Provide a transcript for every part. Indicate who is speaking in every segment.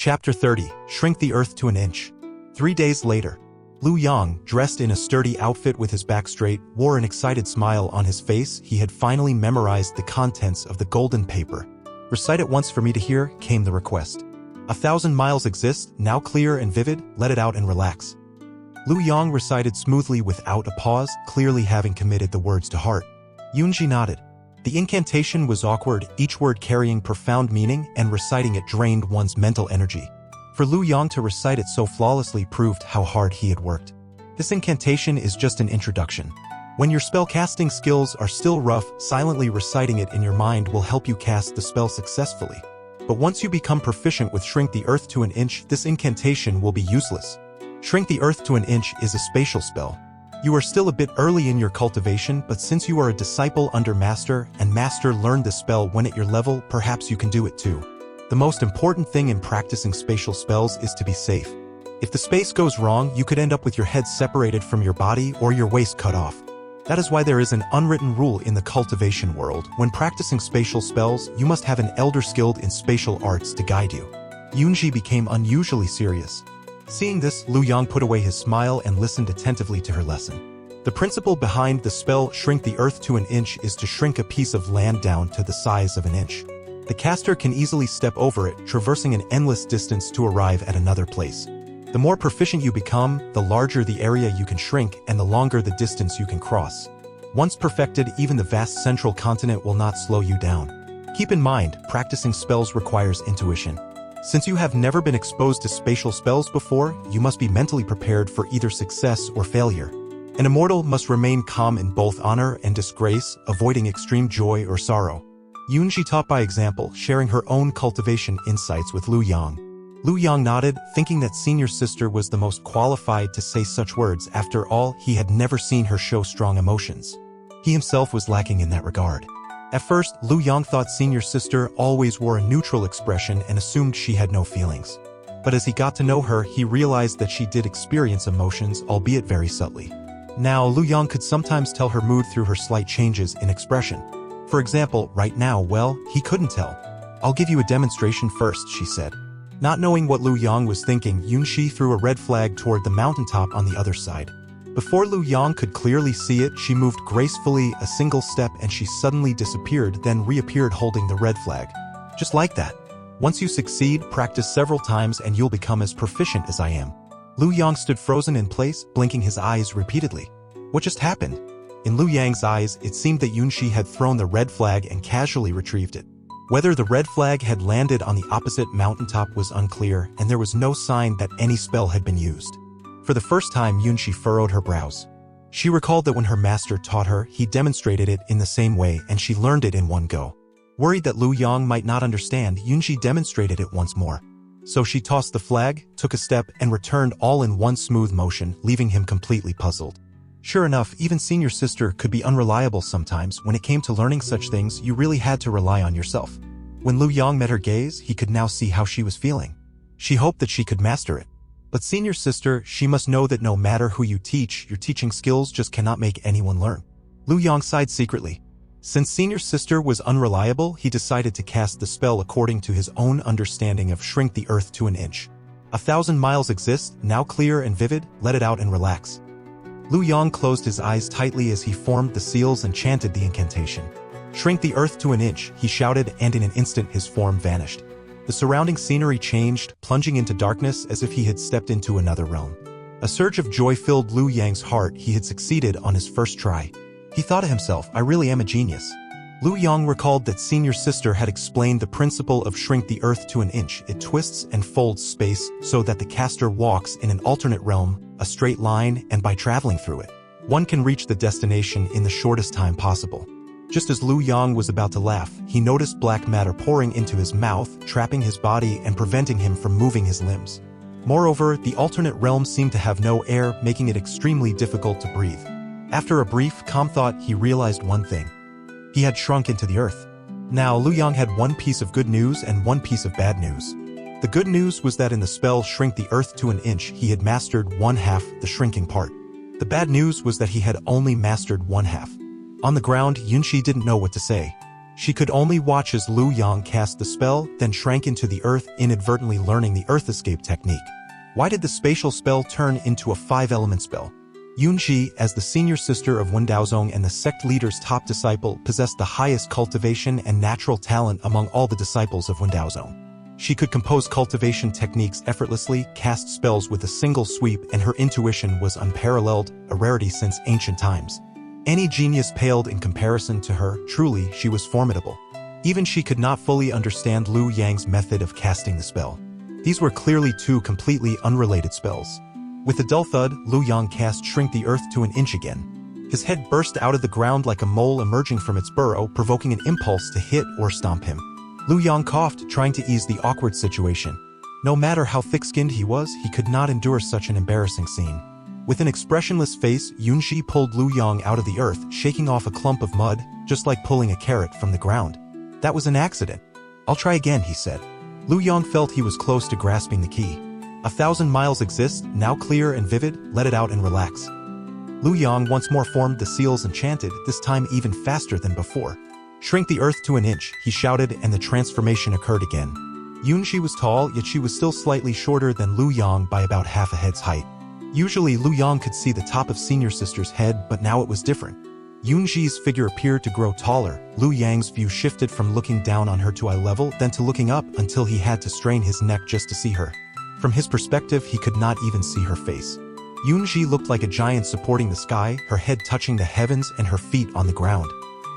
Speaker 1: Chapter 30, Shrink the Earth to an Inch. 3 days later, Lu Yang, dressed in a sturdy outfit with his back straight, wore an excited smile on his face. He had finally memorized the contents of the golden paper. "Recite it once for me to hear," came the request. "1,000 miles exist, now clear and vivid, let it out and relax." Lu Yang recited smoothly without a pause, clearly having committed the words to heart. Yunji nodded. The incantation was awkward, each word carrying profound meaning, and reciting it drained one's mental energy. For Lu Yang to recite it so flawlessly proved how hard he had worked. This incantation is just an introduction. When your spellcasting skills are still rough, silently reciting it in your mind will help you cast the spell successfully. But once you become proficient with Shrink the Earth to an Inch, this incantation will be useless. Shrink the Earth to an Inch is a spatial spell. You are still a bit early in your cultivation, but since you are a disciple under Master, and Master learned the spell when at your level, perhaps you can do it too. The most important thing in practicing spatial spells is to be safe. If the space goes wrong, you could end up with your head separated from your body or your waist cut off. That is why there is an unwritten rule in the cultivation world. When practicing spatial spells, you must have an elder skilled in spatial arts to guide you. Yunji became unusually serious. Seeing this, Lu Yang put away his smile and listened attentively to her lesson. The principle behind the spell Shrink the Earth to an Inch is to shrink a piece of land down to the size of an inch. The caster can easily step over it, traversing an endless distance to arrive at another place. The more proficient you become, the larger the area you can shrink and the longer the distance you can cross. Once perfected, even the vast central continent will not slow you down. Keep in mind, practicing spells requires intuition. Since you have never been exposed to spatial spells before, you must be mentally prepared for either success or failure. An immortal must remain calm in both honor and disgrace, avoiding extreme joy or sorrow. Yunji taught by example, sharing her own cultivation insights with Lu Yang. Lu Yang nodded, thinking that senior sister was the most qualified to say such words. After all, he had never seen her show strong emotions. He himself was lacking in that regard. At first, Lu Yang thought senior sister always wore a neutral expression and assumed she had no feelings. But as he got to know her, he realized that she did experience emotions, albeit very subtly. Now, Lu Yang could sometimes tell her mood through her slight changes in expression. For example, right now, well, he couldn't tell. "I'll give you a demonstration first," she said. Not knowing what Lu Yang was thinking, Yunji threw a red flag toward the mountaintop on the other side. Before Lu Yang could clearly see it, she moved gracefully a single step and she suddenly disappeared, then reappeared holding the red flag. Just like that. Once you succeed, practice several times and you'll become as proficient as I am. Lu Yang stood frozen in place, blinking his eyes repeatedly. What just happened? In Lu Yang's eyes, it seemed that Yunji had thrown the red flag and casually retrieved it. Whether the red flag had landed on the opposite mountaintop was unclear, and there was no sign that any spell had been used. For the first time, Yunji furrowed her brows. She recalled that when her master taught her, he demonstrated it in the same way, and she learned it in one go. Worried that Lu Yang might not understand, Yunji demonstrated it once more. So she tossed the flag, took a step, and returned all in one smooth motion, leaving him completely puzzled. Sure enough, even senior sister could be unreliable sometimes. When it came to learning such things, you really had to rely on yourself. When Lu Yang met her gaze, he could now see how she was feeling. She hoped that she could master it. But senior sister, she must know that no matter who you teach, your teaching skills just cannot make anyone learn. Lu Yang sighed secretly. Since senior sister was unreliable, he decided to cast the spell according to his own understanding of Shrink the Earth to an Inch. 1,000 miles exist, now clear and vivid, let it out and relax. Lu Yang closed his eyes tightly as he formed the seals and chanted the incantation. Shrink the earth to an inch, he shouted, and in an instant his form vanished. The surrounding scenery changed, plunging into darkness as if he had stepped into another realm. A surge of joy filled Lu Yang's heart. He had succeeded on his first try. He thought to himself, I really am a genius. Lu Yang recalled that senior sister had explained the principle of shrink the earth to an inch. It twists and folds space so that the caster walks in an alternate realm, a straight line, and by traveling through it, one can reach the destination in the shortest time possible. Just as Lu Yang was about to laugh, he noticed black matter pouring into his mouth, trapping his body and preventing him from moving his limbs. Moreover, the alternate realm seemed to have no air, making it extremely difficult to breathe. After a brief, calm thought, he realized one thing. He had shrunk into the earth. Now, Lu Yang had one piece of good news and one piece of bad news. The good news was that in the spell Shrink the Earth to an Inch, he had mastered one half, the shrinking part. The bad news was that he had only mastered one half. On the ground, Yunxi didn't know what to say. She could only watch as Lu Yang cast the spell, then shrank into the earth, inadvertently learning the earth escape technique. Why did the spatial spell turn into a 5-element spell? Yunji, as the senior sister of Wendaozong and the sect leader's top disciple, possessed the highest cultivation and natural talent among all the disciples of Wendaozong. She could compose cultivation techniques effortlessly, cast spells with a single sweep, and her intuition was unparalleled, a rarity since ancient times. Any genius paled in comparison to her. Truly, she was formidable. Even she could not fully understand Lu Yang's method of casting the spell. These were clearly two completely unrelated spells. With a dull thud, Lu Yang cast Shrink the Earth to an inch again. His head burst out of the ground like a mole emerging from its burrow, provoking an impulse to hit or stomp him. Lu Yang coughed, trying to ease the awkward situation. No matter how thick-skinned he was, he could not endure such an embarrassing scene. With an expressionless face, Yunji pulled Lu Yang out of the earth, shaking off a clump of mud, just like pulling a carrot from the ground. That was an accident. I'll try again, he said. Lu Yang felt he was close to grasping the key. 1,000 miles exist, now clear and vivid, let it out and relax. Lu Yang once more formed the seals and chanted, this time even faster than before. Shrink the earth to an inch, he shouted, and the transformation occurred again. Yunji was tall, yet she was still slightly shorter than Lu Yang by about half a head's height. Usually Lu Yang could see the top of senior sister's head, but now it was different. Yunji's figure appeared to grow taller. Lu Yang's view shifted from looking down on her to eye level, then to looking up, until he had to strain his neck just to see her. From his perspective, he could not even see her face. Yunji looked like a giant supporting the sky, her head touching the heavens and her feet on the ground.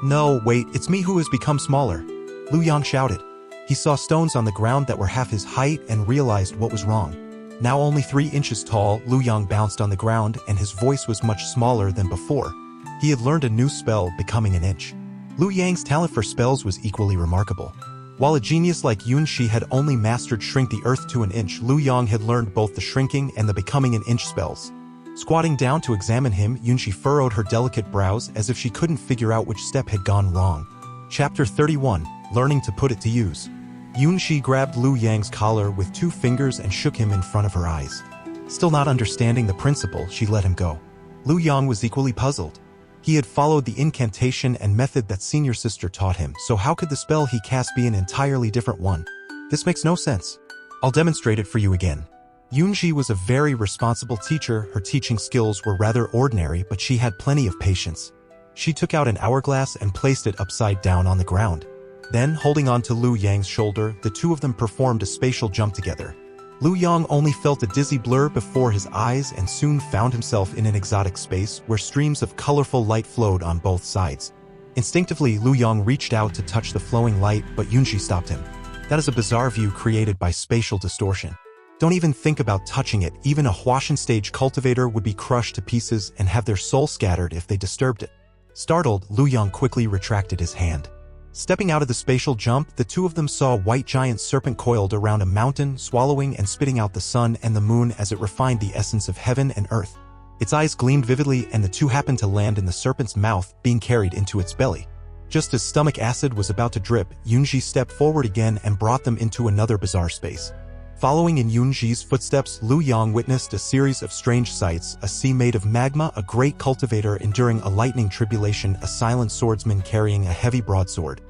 Speaker 1: No, wait, it's me who has become smaller. Lu Yang shouted. He saw stones on the ground that were half his height and realized what was wrong. Now only 3 inches tall, Lu Yang bounced on the ground and his voice was much smaller than before. He had learned a new spell, becoming an inch. Lu Yang's talent for spells was equally remarkable. While a genius like Yunji had only mastered Shrink the Earth to an inch, Lu Yang had learned both the shrinking and the becoming an inch spells. Squatting down to examine him, Yunji furrowed her delicate brows as if she couldn't figure out which step had gone wrong. Chapter 31, Learning to Put It to Use. Yunji grabbed Lu Yang's collar with 2 fingers and shook him in front of her eyes. Still not understanding the principle, she let him go. Lu Yang was equally puzzled. He had followed the incantation and method that senior sister taught him, so how could the spell he cast be an entirely different one? This makes no sense. I'll demonstrate it for you again. Yunji was a very responsible teacher. Her teaching skills were rather ordinary, but she had plenty of patience. She took out an hourglass and placed it upside down on the ground. Then, holding on to Lu Yang's shoulder, the two of them performed a spatial jump together. Lu Yang only felt a dizzy blur before his eyes and soon found himself in an exotic space where streams of colorful light flowed on both sides. Instinctively, Lu Yang reached out to touch the flowing light, but Yunji stopped him. That is a bizarre view created by spatial distortion. Don't even think about touching it. Even a Huashan stage cultivator would be crushed to pieces and have their soul scattered if they disturbed it. Startled, Lu Yang quickly retracted his hand. Stepping out of the spatial jump, the two of them saw a white giant serpent coiled around a mountain, swallowing and spitting out the sun and the moon as it refined the essence of heaven and earth. Its eyes gleamed vividly, and the two happened to land in the serpent's mouth, being carried into its belly. Just as stomach acid was about to drip, Yunji stepped forward again and brought them into another bizarre space. Following in Yunji's footsteps, Lu Yang witnessed a series of strange sights: a sea made of magma, a great cultivator enduring a lightning tribulation, a silent swordsman carrying a heavy broadsword.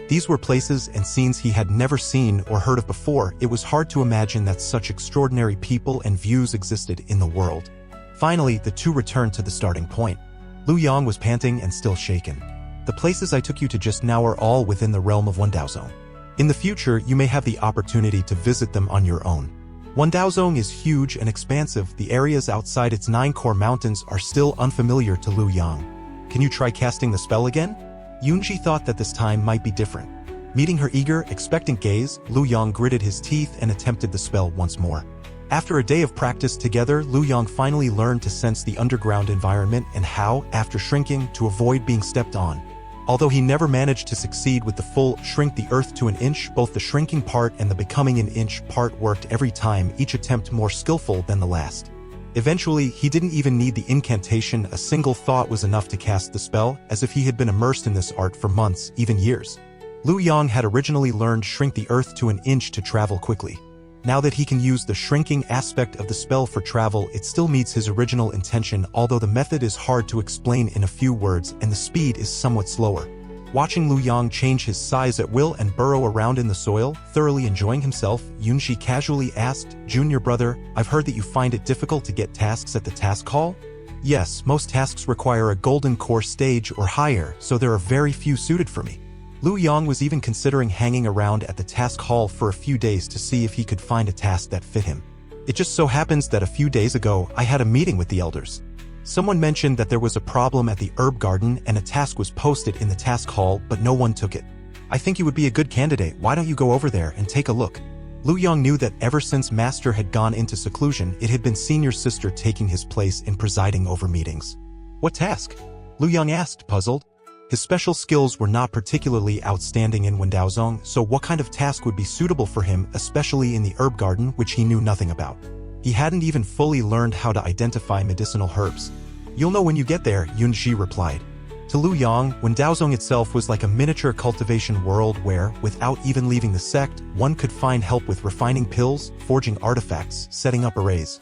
Speaker 1: These were places and scenes he had never seen or heard of before. It was hard to imagine that such extraordinary people and views existed in the world. Finally, the two returned to the starting point. Lu Yang was panting and still shaken. The places I took you to just now are all within the realm of Wendaozong. In the future, you may have the opportunity to visit them on your own. Wendaozong is huge and expansive. The areas outside its 9 core mountains are still unfamiliar to Lu Yang. Can you try casting the spell again? Yunji thought that this time might be different. Meeting her eager, expectant gaze, Lu Yang gritted his teeth and attempted the spell once more. After a day of practice together, Lu Yang finally learned to sense the underground environment and how, after shrinking, to avoid being stepped on. Although he never managed to succeed with the full shrink the earth to an inch, both the shrinking part and the becoming an inch part worked every time, each attempt more skillful than the last. Eventually, he didn't even need the incantation. A single thought was enough to cast the spell, as if he had been immersed in this art for months, even years. Lu Yang had originally learned shrink the earth to an inch to travel quickly. Now that he can use the shrinking aspect of the spell for travel, it still meets his original intention, although the method is hard to explain in a few words and the speed is somewhat slower. Watching Lu Yang change his size at will and burrow around in the soil, thoroughly enjoying himself, Xianxia casually asked, "Junior brother, I've heard that you find it difficult to get tasks at the task hall?" "Yes, most tasks require a golden core stage or higher, so there are very few suited for me." Lu Yang was even considering hanging around at the task hall for a few days to see if he could find a task that fit him. It just so happens that a few days ago, I had a meeting with the elders. Someone mentioned that there was a problem at the herb garden and a task was posted in the task hall, but no one took it. "I think you would be a good candidate. Why don't you go over there and take a look?" Lu Yang knew that ever since Master had gone into seclusion, it had been Senior Sister taking his place in presiding over meetings. "What task?" Lu Yang asked, puzzled. His special skills were not particularly outstanding in Wendaozong, so what kind of task would be suitable for him, especially in the herb garden, which he knew nothing about? He hadn't even fully learned how to identify medicinal herbs. "You'll know when you get there," Xianxia replied. To Lu Yang, Wendaozong itself was like a miniature cultivation world where, without even leaving the sect, one could find help with refining pills, forging artifacts, setting up arrays.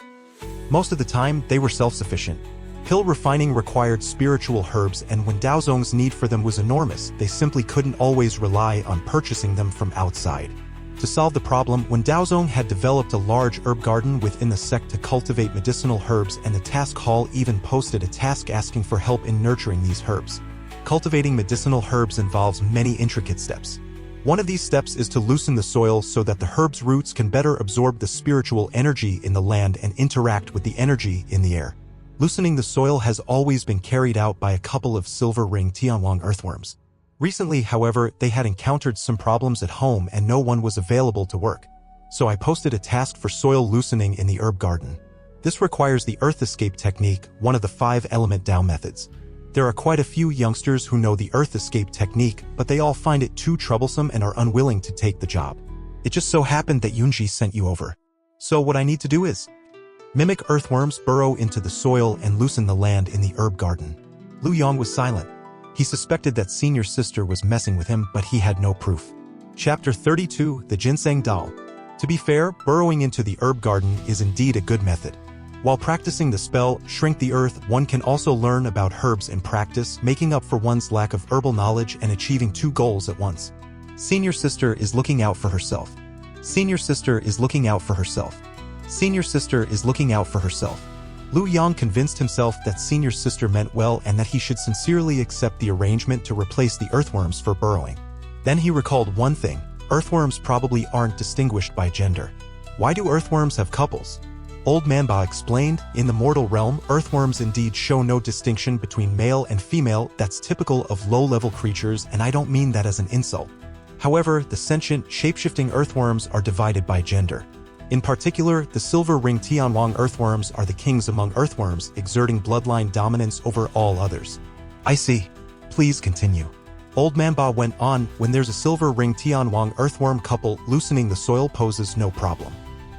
Speaker 1: Most of the time, they were self-sufficient. Pill refining required spiritual herbs, and Wendaozong's need for them was enormous. They simply couldn't always rely on purchasing them from outside. To solve the problem, Wendaozong had developed a large herb garden within the sect to cultivate medicinal herbs, and the task hall even posted a task asking for help in nurturing these herbs. Cultivating medicinal herbs involves many intricate steps. One of these steps is to loosen the soil so that the herb's roots can better absorb the spiritual energy in the land and interact with the energy in the air. Loosening the soil has always been carried out by a couple of silver ring Tianwang earthworms. Recently, however, they had encountered some problems at home and no one was available to work. So I posted a task for soil loosening in the herb garden. This requires the earth escape technique, one of the 5-element Dao methods. There are quite a few youngsters who know the earth escape technique, but they all find it too troublesome and are unwilling to take the job. It just so happened that Xianxia sent you over. So what I need to do is mimic earthworms, burrow into the soil, and loosen the land in the herb garden. Lu Yang was silent. He suspected that Senior Sister was messing with him, but he had no proof. Chapter 32, The Ginseng Doll. To be fair, burrowing into the herb garden is indeed a good method. While practicing the spell, Shrink the Earth, one can also learn about herbs in practice, making up for one's lack of herbal knowledge and achieving 2 goals at once. Senior Sister is looking out for herself. Senior Sister is looking out for herself. Senior Sister is looking out for herself. Lu Yang convinced himself that Senior Sister meant well and that he should sincerely accept the arrangement to replace the earthworms for burrowing. Then he recalled one thing: earthworms probably aren't distinguished by gender. Why do earthworms have couples? Old Man Ba explained, in the mortal realm, earthworms indeed show no distinction between male and female. That's typical of low-level creatures, and I don't mean that as an insult. However, the sentient, shape-shifting earthworms are divided by gender. In particular, the silver ring Tianwang earthworms are the kings among earthworms, exerting bloodline dominance over all others. I see. Please continue. Old Man Ba went on, when there's a silver ring Tianwang earthworm couple, loosening the soil poses no problem.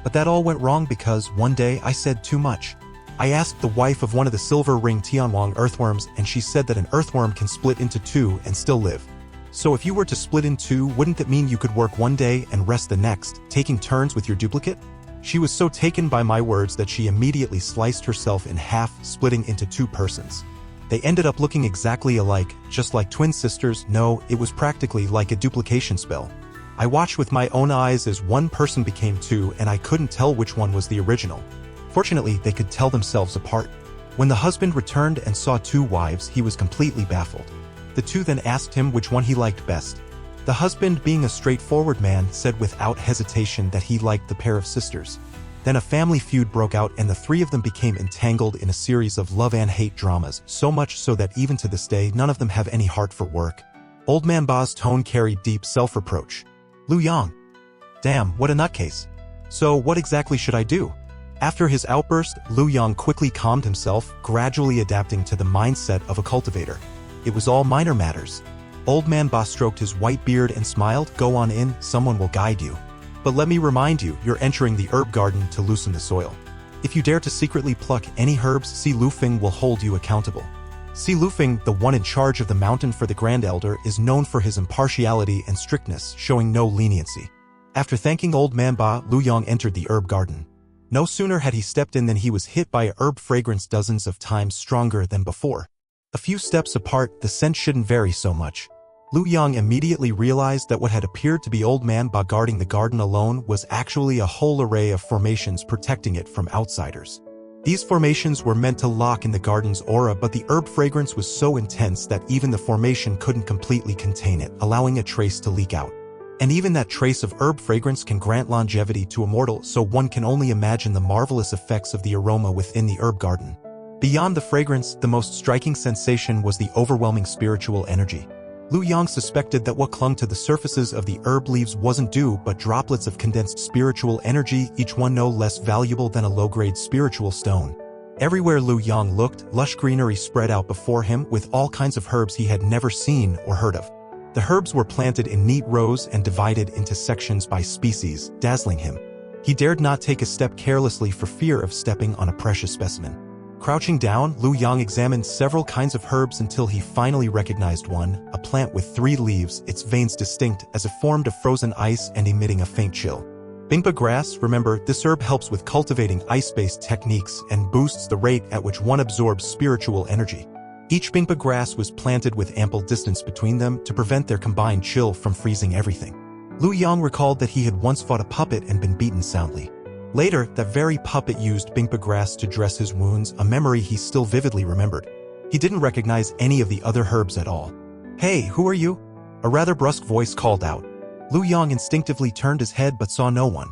Speaker 1: But that all went wrong because, one day, I said too much. I asked the wife of one of the silver ring Tianwang earthworms, and she said that an earthworm can split into 2 and still live. So if you were to split in 2, wouldn't that mean you could work one day and rest the next, taking turns with your duplicate? She was so taken by my words that she immediately sliced herself in half, splitting into 2 persons. They ended up looking exactly alike, just like twin sisters. No, it was practically like a duplication spell. I watched with my own eyes as one person became 2, and I couldn't tell which one was the original. Fortunately, they could tell themselves apart. When the husband returned and saw 2 wives, he was completely baffled. The 2 then asked him which one he liked best. The husband, being a straightforward man, said without hesitation that he liked the pair of sisters. Then a family feud broke out and the 3 of them became entangled in a series of love and hate dramas, so much so that even to this day none of them have any heart for work. Old Man Ba's tone carried deep self-reproach. Lu Yang. Damn, what a nutcase. So what exactly should I do? After his outburst, Lu Yang quickly calmed himself, gradually adapting to the mindset of a cultivator. It was all minor matters. Old Man Ba stroked his white beard and smiled. Go on in, someone will guide you. But let me remind you, you're entering the herb garden to loosen the soil. If you dare to secretly pluck any herbs, Si Lufeng will hold you accountable. Si Lufeng, the one in charge of the mountain for the Grand Elder, is known for his impartiality and strictness, showing no leniency. After thanking Old Man Ba, Lu Yang entered the herb garden. No sooner had he stepped in than he was hit by a herb fragrance dozens of times stronger than before. A few steps apart, the scent shouldn't vary so much. Lu Yang immediately realized that what had appeared to be Old Man Ba guarding the garden alone was actually a whole array of formations protecting it from outsiders. These formations were meant to lock in the garden's aura, but the herb fragrance was so intense that even the formation couldn't completely contain it, allowing a trace to leak out. And even that trace of herb fragrance can grant longevity to a mortal, so one can only imagine the marvelous effects of the aroma within the herb garden. Beyond the fragrance, the most striking sensation was the overwhelming spiritual energy. Lu Yang suspected that what clung to the surfaces of the herb leaves wasn't dew but droplets of condensed spiritual energy, each one no less valuable than a low-grade spiritual stone. Everywhere Lu Yang looked, lush greenery spread out before him with all kinds of herbs he had never seen or heard of. The herbs were planted in neat rows and divided into sections by species, dazzling him. He dared not take a step carelessly for fear of stepping on a precious specimen. Crouching down, Lu Yang examined several kinds of herbs until he finally recognized one, a plant with 3 leaves, its veins distinct as if formed of frozen ice and emitting a faint chill. Bingpa grass, remember, this herb helps with cultivating ice-based techniques and boosts the rate at which one absorbs spiritual energy. Each Bingpa grass was planted with ample distance between them to prevent their combined chill from freezing everything. Lu Yang recalled that he had once fought a puppet and been beaten soundly. Later, that very puppet used Bingpa grass to dress his wounds, a memory he still vividly remembered. He didn't recognize any of the other herbs at all. "Hey, who are you?" a rather brusque voice called out. Lu Yang instinctively turned his head but saw no one.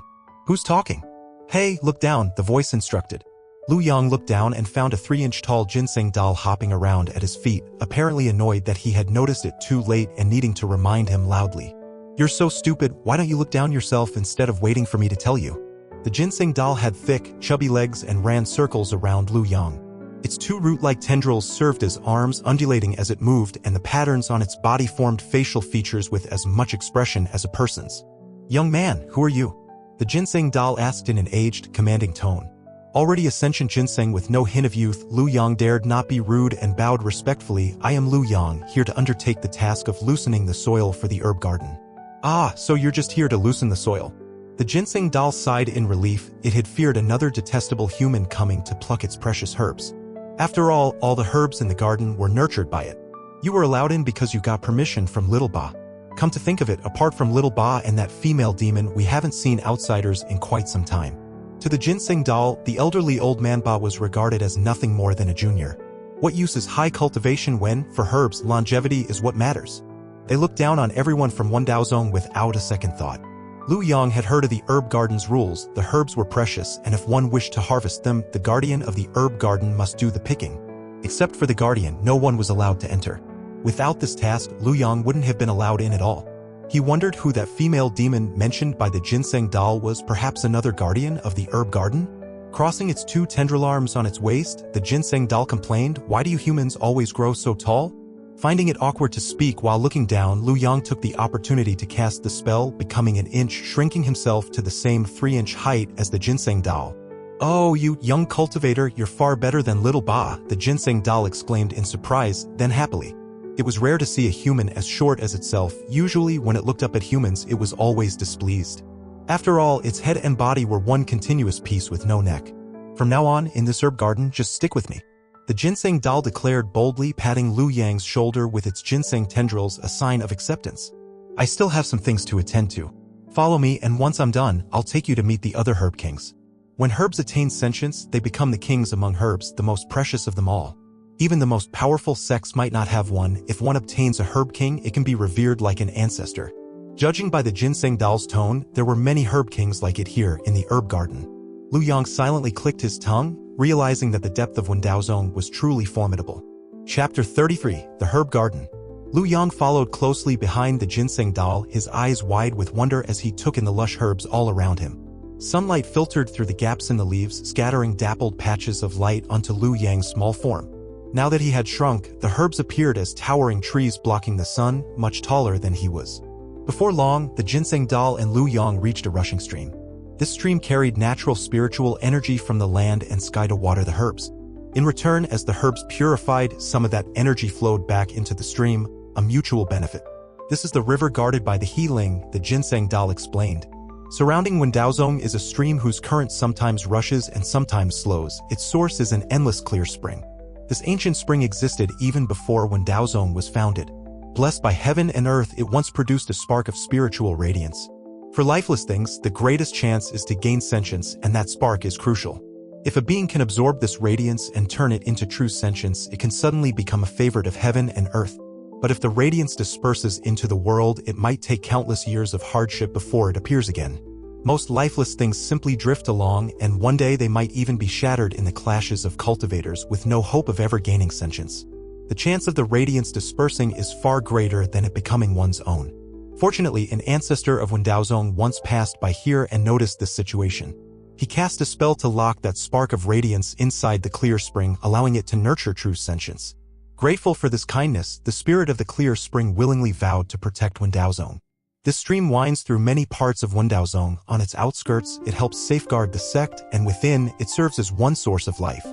Speaker 1: "Who's talking?" "Hey, look down," the voice instructed. Lu Yang looked down and found a 3-inch-tall ginseng doll hopping around at his feet, apparently annoyed that he had noticed it too late and needing to remind him loudly. "You're so stupid, why don't you look down yourself instead of waiting for me to tell you?" The ginseng doll had thick, chubby legs and ran circles around Lu Yang. Its 2 root-like tendrils served as arms, undulating as it moved, and the patterns on its body formed facial features with as much expression as a person's. "Young man, who are you?" the ginseng doll asked in an aged, commanding tone. Already a sentient ginseng with no hint of youth, Lu Yang dared not be rude and bowed respectfully. "I am Lu Yang, here to undertake the task of loosening the soil for the herb garden." "Ah, so you're just here to loosen the soil." The ginseng doll sighed in relief. It had feared another detestable human coming to pluck its precious herbs. After all the herbs in the garden were nurtured by it. "You were allowed in because you got permission from Little Ba. Come to think of it, apart from Little Ba and that female demon, we haven't seen outsiders in quite some time." To the ginseng doll, the elderly Old Man Ba was regarded as nothing more than a junior. What use is high cultivation when, for herbs, longevity is what matters? They looked down on everyone from Wen Daozong without a second thought. Lu Yang had heard of the herb garden's rules. The herbs were precious, and if one wished to harvest them, the guardian of the herb garden must do the picking. Except for the guardian, no one was allowed to enter. Without this task, Lu Yang wouldn't have been allowed in at all. He wondered who that female demon mentioned by the ginseng doll was, perhaps another guardian of the herb garden? Crossing its 2 tendril arms on its waist, the ginseng doll complained, "Why do you humans always grow so tall?" Finding it awkward to speak while looking down, Lu Yang took the opportunity to cast the spell, becoming an inch, shrinking himself to the same 3-inch height as the ginseng doll. "Oh, you young cultivator, you're far better than Little Ba," the ginseng doll exclaimed in surprise, then happily. It was rare to see a human as short as itself. Usually, when it looked up at humans, it was always displeased. After all, its head and body were one continuous piece with no neck. "From now on, in this herb garden, just stick with me," the ginseng doll declared boldly, patting Lu Yang's shoulder with its ginseng tendrils, a sign of acceptance. "I still have some things to attend to. Follow me, and once I'm done, I'll take you to meet the other herb kings." When herbs attain sentience, they become the kings among herbs, the most precious of them all. Even the most powerful sects might not have one. If one obtains a herb king, it can be revered like an ancestor. Judging by the ginseng doll's tone, there were many herb kings like it here in the herb garden. Lu Yang silently clicked his tongue, realizing that the depth of Wen Daozong was truly formidable. Chapter 33, The Herb Garden. Lu Yang followed closely behind the ginseng doll, his eyes wide with wonder as he took in the lush herbs all around him. Sunlight filtered through the gaps in the leaves, scattering dappled patches of light onto Lu Yang's small form. Now that he had shrunk, the herbs appeared as towering trees blocking the sun, much taller than he was. Before long, the ginseng doll and Lu Yang reached a rushing stream. This stream carried natural spiritual energy from the land and sky to water the herbs. In return, as the herbs purified, some of that energy flowed back into the stream, a mutual benefit. "This is the river guarded by the healing," the ginseng doll explained. Surrounding Wen Daozong is a stream whose current sometimes rushes and sometimes slows. Its source is an endless clear spring. This ancient spring existed even before Wen Daozong was founded. Blessed by heaven and earth, it once produced a spark of spiritual radiance. For lifeless things, the greatest chance is to gain sentience, and that spark is crucial. If a being can absorb this radiance and turn it into true sentience, it can suddenly become a favorite of heaven and earth. But if the radiance disperses into the world, it might take countless years of hardship before it appears again. Most lifeless things simply drift along, and one day they might even be shattered in the clashes of cultivators with no hope of ever gaining sentience. The chance of the radiance dispersing is far greater than it becoming one's own. Fortunately, an ancestor of Wendaozong once passed by here and noticed this situation. He cast a spell to lock that spark of radiance inside the clear spring, allowing it to nurture true sentience. Grateful for this kindness, the spirit of the clear spring willingly vowed to protect Wendaozong. This stream winds through many parts of Wendaozong. On its outskirts, it helps safeguard the sect, and within, it serves as one source of life.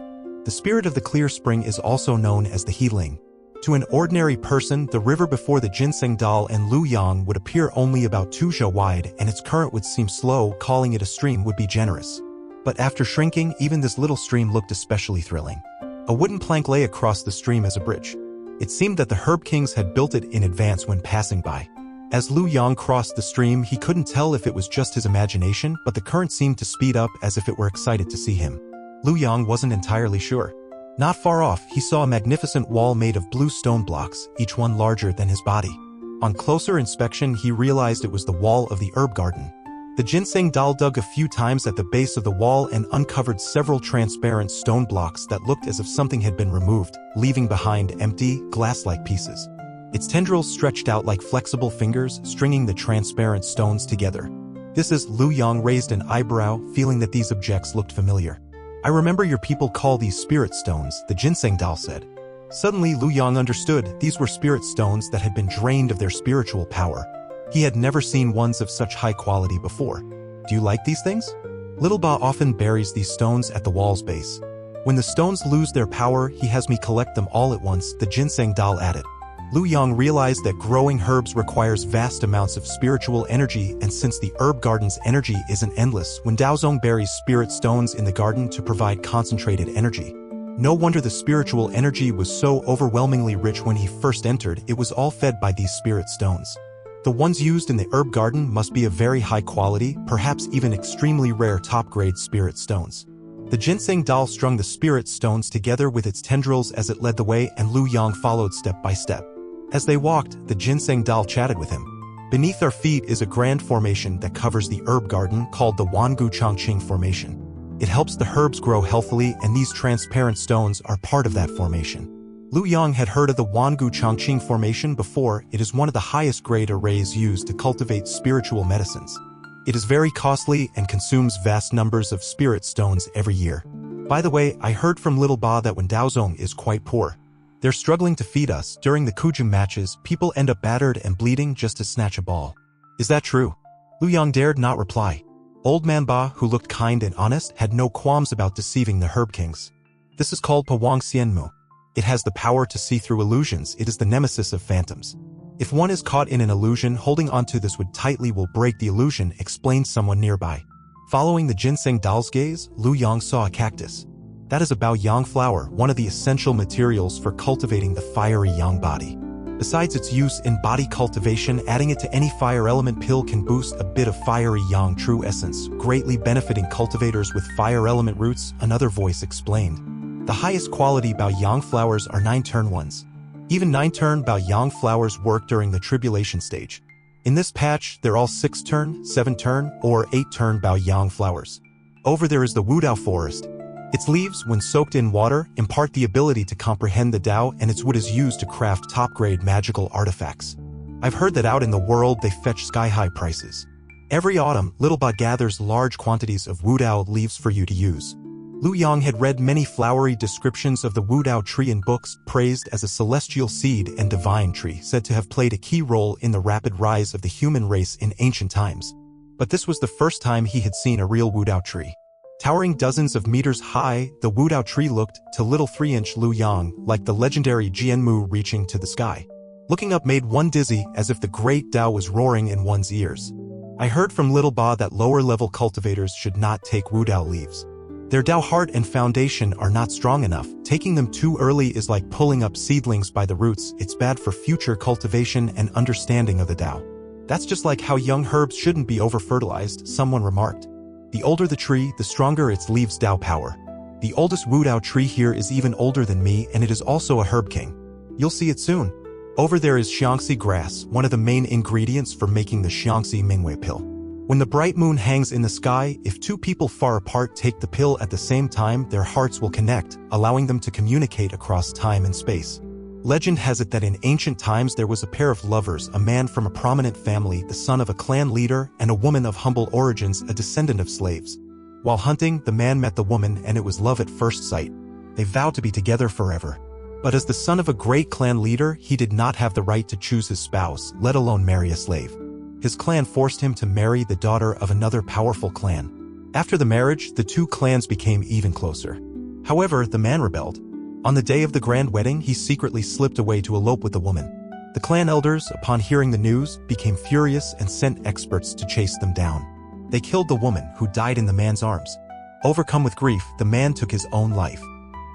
Speaker 1: The spirit of the clear spring is also known as the Healing. To an ordinary person, the river before the Ginseng Dal and Luyang would appear only about 2 zhe wide, and its current would seem slow. Calling it a stream would be generous. But after shrinking, even this little stream looked especially thrilling. A wooden plank lay across the stream as a bridge. It seemed that the Herb Kings had built it in advance when passing by. As Lu Yang crossed the stream, he couldn't tell if it was just his imagination, but the current seemed to speed up as if it were excited to see him. Lu Yang wasn't entirely sure. Not far off, he saw a magnificent wall made of blue stone blocks, each one larger than his body. On closer inspection, he realized it was the wall of the herb garden. The Ginseng Dal dug a few times at the base of the wall and uncovered several transparent stone blocks that looked as if something had been removed, leaving behind empty, glass-like pieces. Its tendrils stretched out like flexible fingers, stringing the transparent stones together. This is Lu Yang raised an eyebrow, feeling that these objects looked familiar. I remember your people call these spirit stones, the Ginseng Dal said. Suddenly Lu Yang understood these were spirit stones that had been drained of their spiritual power. He had never seen ones of such high quality before. Do you like these things? Little Ba often buries these stones at the wall's base. When the stones lose their power, he has me collect them all at once, the Ginseng Dal added. Lu Yang realized that growing herbs requires vast amounts of spiritual energy, and since the herb garden's energy isn't endless, Wendaozong buries spirit stones in the garden to provide concentrated energy. No wonder the spiritual energy was so overwhelmingly rich when he first entered. It was all fed by these spirit stones. The ones used in the herb garden must be of very high quality, perhaps even extremely rare top-grade spirit stones. The Ginseng Dal strung the spirit stones together with its tendrils as it led the way, and Lu Yang followed step by step. As they walked, the Ginseng Dal chatted with him. Beneath our feet is a grand formation that covers the herb garden called the Wangu Changqing Formation. It helps the herbs grow healthily, and these transparent stones are part of that formation. Lu Yang had heard of the Wangu Changqing Formation before. It is one of the highest grade arrays used to cultivate spiritual medicines. It is very costly and consumes vast numbers of spirit stones every year. By the way, I heard from Little Ba that Wendaozong is quite poor. They're struggling to feed us. During the Kujum matches, people end up battered and bleeding just to snatch a ball. Is that true? Lu Yang dared not reply. Old Man Ba, who looked kind and honest, had no qualms about deceiving the Herb Kings. This is called Pawang Xianmu. It has the power to see through illusions. It is the nemesis of phantoms. If one is caught in an illusion, holding onto this wood tightly will break the illusion, explained someone nearby. Following the Ginseng Dal's gaze, Lu Yang saw a cactus. That is a Bao Yang flower, one of the essential materials for cultivating the fiery Yang body. Besides its use in body cultivation, adding it to any fire element pill can boost a bit of fiery Yang true essence, greatly benefiting cultivators with fire element roots, another voice explained. The highest quality Bao Yang flowers are 9-turn ones. Even 9-turn Bao Yang flowers work during the tribulation stage. In this patch, they're all 6-turn, 7-turn, or 8-turn Bao Yang flowers. Over there is the Wudao forest. Its leaves, when soaked in water, impart the ability to comprehend the Tao, and its wood is used to craft top-grade magical artifacts. I've heard that out in the world they fetch sky-high prices. Every autumn, Little Ba gathers large quantities of Wudao leaves for you to use. Lu Yang had read many flowery descriptions of the Wudao tree in books, praised as a celestial seed and divine tree, said to have played a key role in the rapid rise of the human race in ancient times. But this was the first time he had seen a real Wudao tree. Towering dozens of meters high, the Wudao tree looked, to little 3-inch Lu Yang, like the legendary Jianmu reaching to the sky. Looking up made one dizzy, as if the great Tao was roaring in one's ears. I heard from Little Ba that lower-level cultivators should not take Wudao leaves. Their Dao heart and foundation are not strong enough. Taking them too early is like pulling up seedlings by the roots. It's bad for future cultivation and understanding of the Dao. That's just like how young herbs shouldn't be over-fertilized, someone remarked. The older the tree, the stronger its leaves' Dao power. The oldest Wu Dao tree here is even older than me, and it is also a herb king. You'll see it soon. Over there is Xianxia grass, one of the main ingredients for making the Xianxia Mingwei pill. When the bright moon hangs in the sky, if two people far apart take the pill at the same time, their hearts will connect, allowing them to communicate across time and space. Legend has it that in ancient times there was a pair of lovers, a man from a prominent family, the son of a clan leader, and a woman of humble origins, a descendant of slaves. While hunting, the man met the woman, and it was love at first sight. They vowed to be together forever. But as the son of a great clan leader, he did not have the right to choose his spouse, let alone marry a slave. His clan forced him to marry the daughter of another powerful clan. After the marriage, the two clans became even closer. However, the man rebelled. On the day of the grand wedding, he secretly slipped away to elope with the woman. The clan elders, upon hearing the news, became furious and sent experts to chase them down. They killed the woman, who died in the man's arms. Overcome with grief, the man took his own life.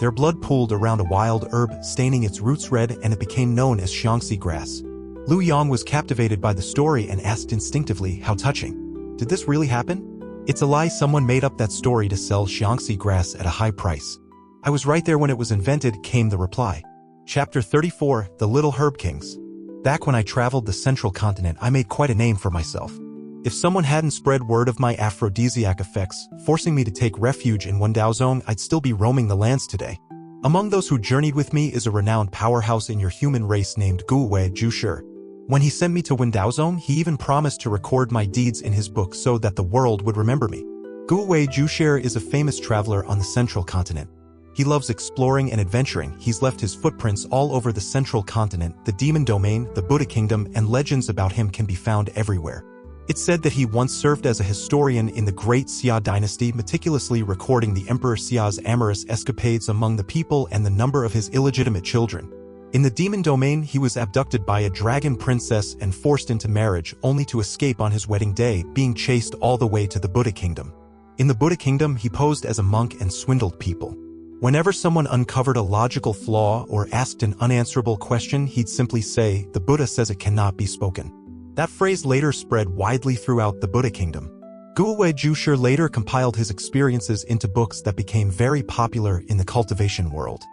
Speaker 1: Their blood pooled around a wild herb, staining its roots red, and it became known as Xianxia grass. Lu Yang was captivated by the story and asked instinctively, how touching. Did this really happen? It's a lie. Someone made up that story to sell Xianxia grass at a high price. I was right there when it was invented, came the reply. Chapter 34, The Little Herb Kings. Back when I traveled the central continent, I made quite a name for myself. If someone hadn't spread word of my aphrodisiac effects, forcing me to take refuge in Wendao Zone, I'd still be roaming the lands today. Among those who journeyed with me is a renowned powerhouse in your human race named Guwei Jushi. When he sent me to Wendao Zone, he even promised to record my deeds in his book so that the world would remember me. Guwei Jushi is a famous traveler on the central continent. He loves exploring and adventuring. He's left his footprints all over the central continent. The demon domain, the Buddha kingdom, and legends about him can be found everywhere. It's said that he once served as a historian in the Great Xia dynasty, meticulously recording the Emperor Xia's amorous escapades among the people and the number of his illegitimate children. In the demon domain, he was abducted by a dragon princess and forced into marriage, only to escape on his wedding day, being chased all the way to the Buddha kingdom. In the Buddha kingdom, he posed as a monk and swindled people. Whenever someone uncovered a logical flaw or asked an unanswerable question, he'd simply say, "The Buddha says it cannot be spoken." That phrase later spread widely throughout the Buddha kingdom. Guwei Jushi later compiled his experiences into books that became very popular in the cultivation world.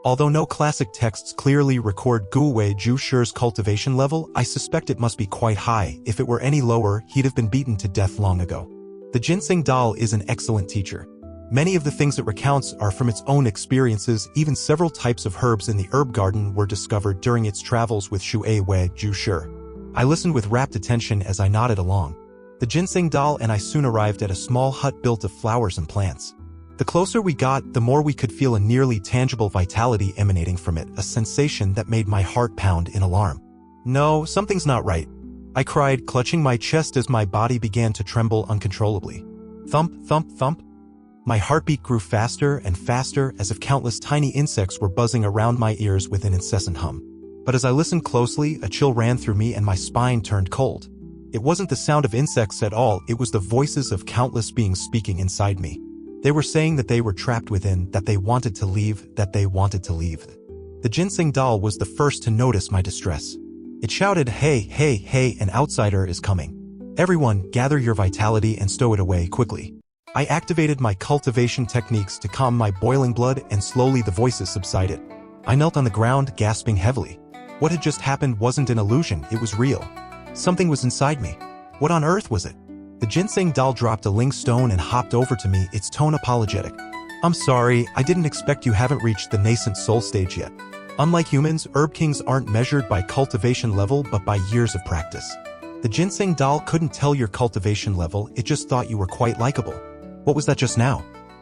Speaker 1: Although no classic texts clearly record Guwei Jushi's cultivation level, I suspect it must be quite high. If it were any lower, he'd have been beaten to death long ago. The Ginseng doll is an excellent teacher. Many of the things it recounts are from its own experiences. Even several types of herbs in the herb garden were discovered during its travels with Guwei Jushi. I listened with rapt attention as I nodded along. The ginseng doll and I soon arrived at a small hut built of flowers and plants. The closer we got, the more we could feel a nearly tangible vitality emanating from it, a sensation that made my heart pound in alarm. No, something's not right. I cried, clutching my chest as my body began to tremble uncontrollably. Thump, thump, thump. My heartbeat grew faster and faster, as if countless tiny insects were buzzing around my ears with an incessant hum. But as I listened closely, a chill ran through me and my spine turned cold. It wasn't the sound of insects at all, it was the voices of countless beings speaking inside me. They were saying that they were trapped within, that they wanted to leave, that they wanted to leave. The ginseng doll was the first to notice my distress. It shouted, "Hey, hey, hey, an outsider is coming. Everyone, gather your vitality and stow it away quickly." I activated my cultivation techniques to calm my boiling blood, and slowly the voices subsided. I knelt on the ground, gasping heavily. What had just happened wasn't an illusion, it was real. Something was inside me. What on earth was it? The ginseng doll dropped a ling stone and hopped over to me, its tone apologetic. "I'm sorry, I didn't expect you haven't reached the nascent soul stage yet. Unlike humans, herb kings aren't measured by cultivation level but by years of practice. The ginseng doll couldn't tell your cultivation level, it just thought you were quite likable." "What was that just now?"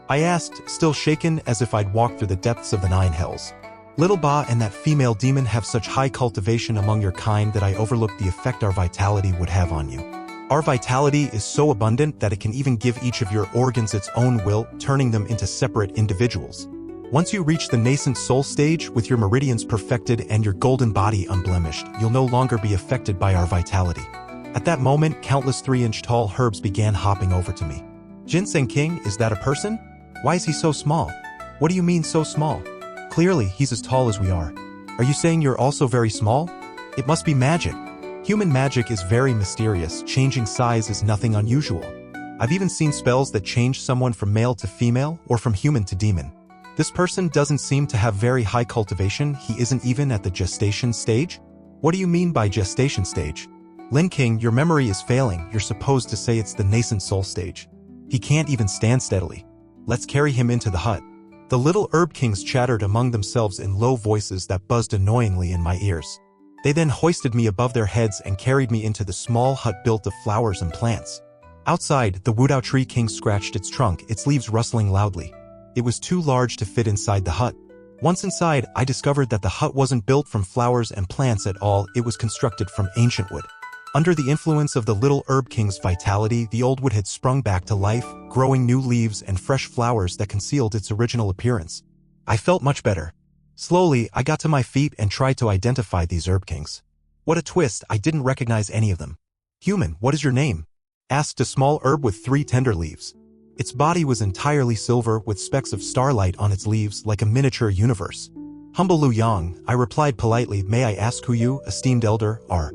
Speaker 1: I asked, still shaken as if I'd walked through the depths of the 9 hells. "Little Ba and that female demon have such high cultivation among your kind that I overlooked the effect our vitality would have on you. Our vitality is so abundant that it can even give each of your organs its own will, turning them into separate individuals. Once you reach the nascent soul stage, with your meridians perfected and your golden body unblemished, you'll no longer be affected by our vitality." At that moment, countless 3-inch tall herbs began hopping over to me. "Ginseng King, is that a person?" Why is he so small? What do you mean so small? Clearly, he's as tall as we are. Are you saying you're also very small? It must be magic. Human magic is very mysterious. Changing size is nothing unusual. I've even seen spells that change someone from male to female or from human to demon. This person doesn't seem to have very high cultivation. He isn't even at the gestation stage? What do you mean by gestation stage? Lin King, your memory is failing. You're supposed to say it's the nascent soul stage. He can't even stand steadily. Let's carry him into the hut. The little herb kings chattered among themselves in low voices that buzzed annoyingly in my ears. They then hoisted me above their heads and carried me into the small hut built of flowers and plants. Outside, the Wudao tree king scratched its trunk, its leaves rustling loudly. It was too large to fit inside the hut. Once inside, I discovered that the hut wasn't built from flowers and plants at all. It was constructed from ancient wood. Under the influence of the little herb king's vitality, the old wood had sprung back to life, growing new leaves and fresh flowers that concealed its original appearance. I felt much better. Slowly, I got to my feet and tried to identify these herb kings. What a twist, I didn't recognize any of them. Human, what is your name? Asked a small herb with 3 tender leaves. Its body was entirely silver with specks of starlight on its leaves like a miniature universe. Humble Lu Yang, I replied politely, may I ask who you, esteemed elder, are?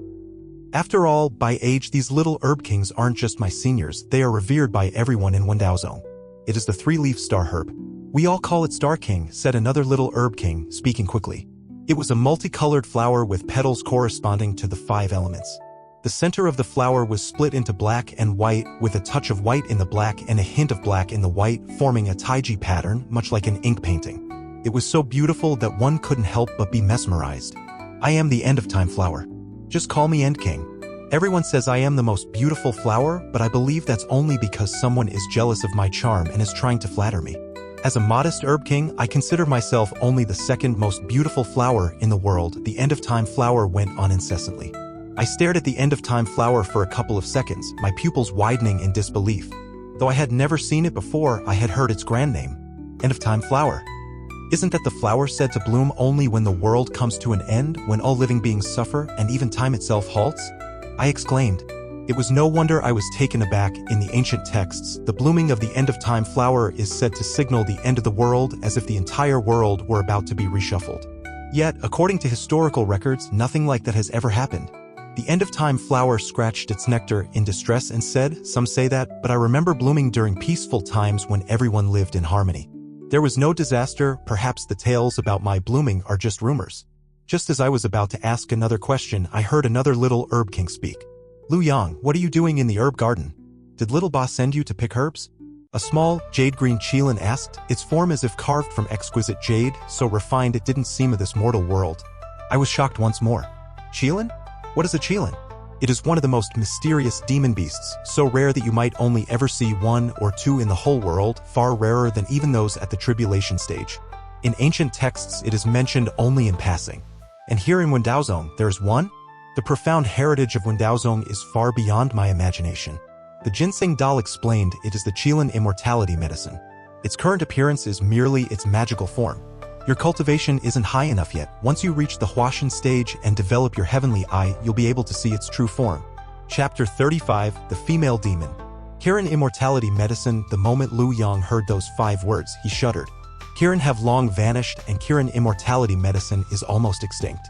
Speaker 1: After all, by age these little herb kings aren't just my seniors, they are revered by everyone in Wendaozong. It is the 3-leaf star herb. We all call it Star King, said another little herb king, speaking quickly. It was a multicolored flower with petals corresponding to the 5 elements. The center of the flower was split into black and white, with a touch of white in the black and a hint of black in the white, forming a taiji pattern, much like an ink painting. It was so beautiful that one couldn't help but be mesmerized. I am the end-of-time flower. Just call me End King. Everyone says I am the most beautiful flower, but I believe that's only because someone is jealous of my charm and is trying to flatter me. As a modest herb king, I consider myself only the 2nd most beautiful flower in the world. The end-of-time flower went on incessantly. I stared at the end-of-time flower for a couple of seconds, my pupils widening in disbelief. Though I had never seen it before, I had heard its grand name. End-of-time flower. Isn't that the flower said to bloom only when the world comes to an end, when all living beings suffer, and even time itself halts? I exclaimed. It was no wonder I was taken aback. In the ancient texts, the blooming of the end-of-time flower is said to signal the end of the world, as if the entire world were about to be reshuffled. Yet, according to historical records, nothing like that has ever happened. The end-of-time flower scratched its nectar in distress and said, some say that, but I remember blooming during peaceful times when everyone lived in harmony. There was no disaster. Perhaps the tales about my blooming are just rumors. Just as I was about to ask another question, I heard another little herb king speak. Lu Yang, what are you doing in the herb garden? Did little boss send you to pick herbs? A small, jade-green qilin asked, its form as if carved from exquisite jade, so refined it didn't seem of this mortal world. I was shocked once more. Qilin? What is a qilin? It is one of the most mysterious demon beasts, so rare that you might only ever see 1 or 2 in the whole world, far rarer than even those at the tribulation stage. In ancient texts it is mentioned only in passing. And here in Wendaozong, there is one? The profound heritage of Wendaozong is far beyond my imagination. The ginseng doll explained it is the qilin immortality medicine. Its current appearance is merely its magical form. Your cultivation isn't high enough yet. Once you reach the Huashan stage and develop your heavenly eye, you'll be able to see its true form. Chapter 35, The Female Demon. Kirin Immortality Medicine. The moment Lu Yang heard those 5 words, he shuddered. Kirin have long vanished and Kirin Immortality Medicine is almost extinct.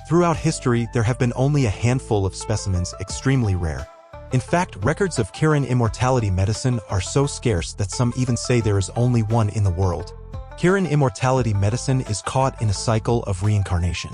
Speaker 1: Throughout history, there have been only a handful of specimens, extremely rare. In fact, records of Kirin Immortality Medicine are so scarce that some even say there is only one in the world. Kirin Immortality Medicine is caught in a cycle of reincarnation.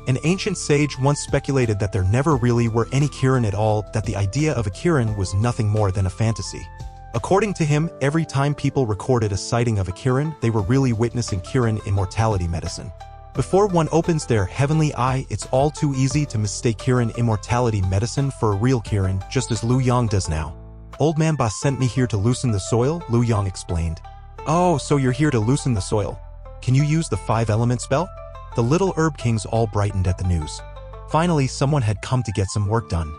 Speaker 1: An ancient sage once speculated that there never really were any Kirin at all, that the idea of a Kirin was nothing more than a fantasy. According to him, every time people recorded a sighting of a Kirin, they were really witnessing Kirin Immortality Medicine. Before one opens their heavenly eye, it's all too easy to mistake Kirin Immortality Medicine for a real Kirin, just as Lu Yang does now. Old man boss sent me here to loosen the soil, Lu Yang explained. Oh, so you're here to loosen the soil. Can you use the 5-element spell? The little herb kings all brightened at the news. Finally, someone had come to get some work done.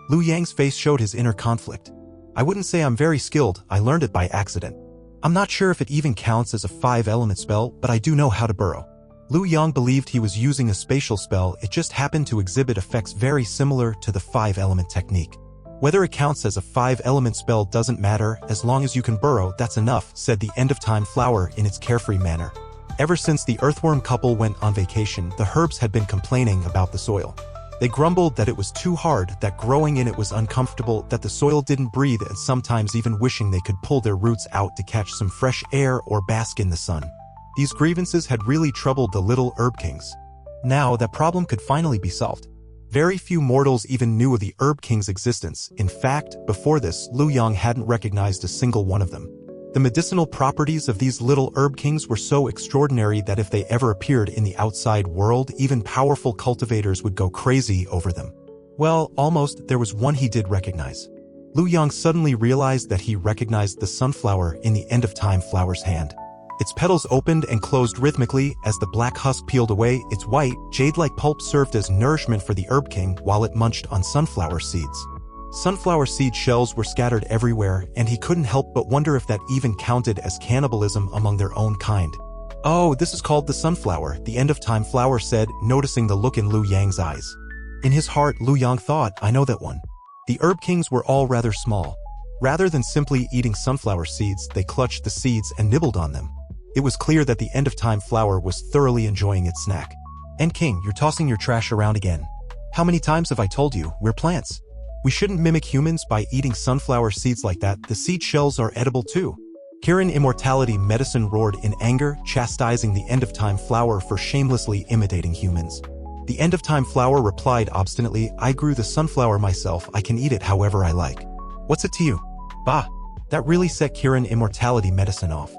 Speaker 1: Lu Yang's face showed his inner conflict. I wouldn't say I'm very skilled, I learned it by accident. I'm not sure if it even counts as a 5-element spell, but I do know how to burrow. Lu Yang believed he was using a spatial spell, it just happened to exhibit effects very similar to the 5-element technique. Whether it counts as a 5-element spell doesn't matter, as long as you can burrow, that's enough, said the end-of-time flower in its carefree manner. Ever since the earthworm couple went on vacation, the herbs had been complaining about the soil. They grumbled that it was too hard, that growing in it was uncomfortable, that the soil didn't breathe, and sometimes even wishing they could pull their roots out to catch some fresh air or bask in the sun. These grievances had really troubled the little herb kings. Now, that problem could finally be solved. Very few mortals even knew of the Herb King's existence. In fact, before this, Lu Yang hadn't recognized a single one of them. The medicinal properties of these little Herb Kings were so extraordinary that if they ever appeared in the outside world, even powerful cultivators would go crazy over them. Well, almost, there was one he did recognize. Lu Yang suddenly realized that he recognized the sunflower in the end-of-time flower's hand. Its petals opened and closed rhythmically as the black husk peeled away. Its white, jade-like pulp served as nourishment for the Herb King while it munched on sunflower seeds. Sunflower seed shells were scattered everywhere, and he couldn't help but wonder if that even counted as cannibalism among their own kind. "Oh, this is called the sunflower," the end-of-time flower said, noticing the look in Lu Yang's eyes. In his heart, Lu Yang thought, "I know that one." The Herb Kings were all rather small. Rather than simply eating sunflower seeds, they clutched the seeds and nibbled on them. It was clear that the end-of-time flower was thoroughly enjoying its snack. "And King, you're tossing your trash around again. How many times have I told you, we're plants? We shouldn't mimic humans by eating sunflower seeds like that. The seed shells are edible too." Kirin Immortality Medicine roared in anger, chastising the end-of-time flower for shamelessly imitating humans. The end-of-time flower replied obstinately, "I grew the sunflower myself. I can eat it however I like. What's it to you?" Bah! That really set Kirin Immortality Medicine off.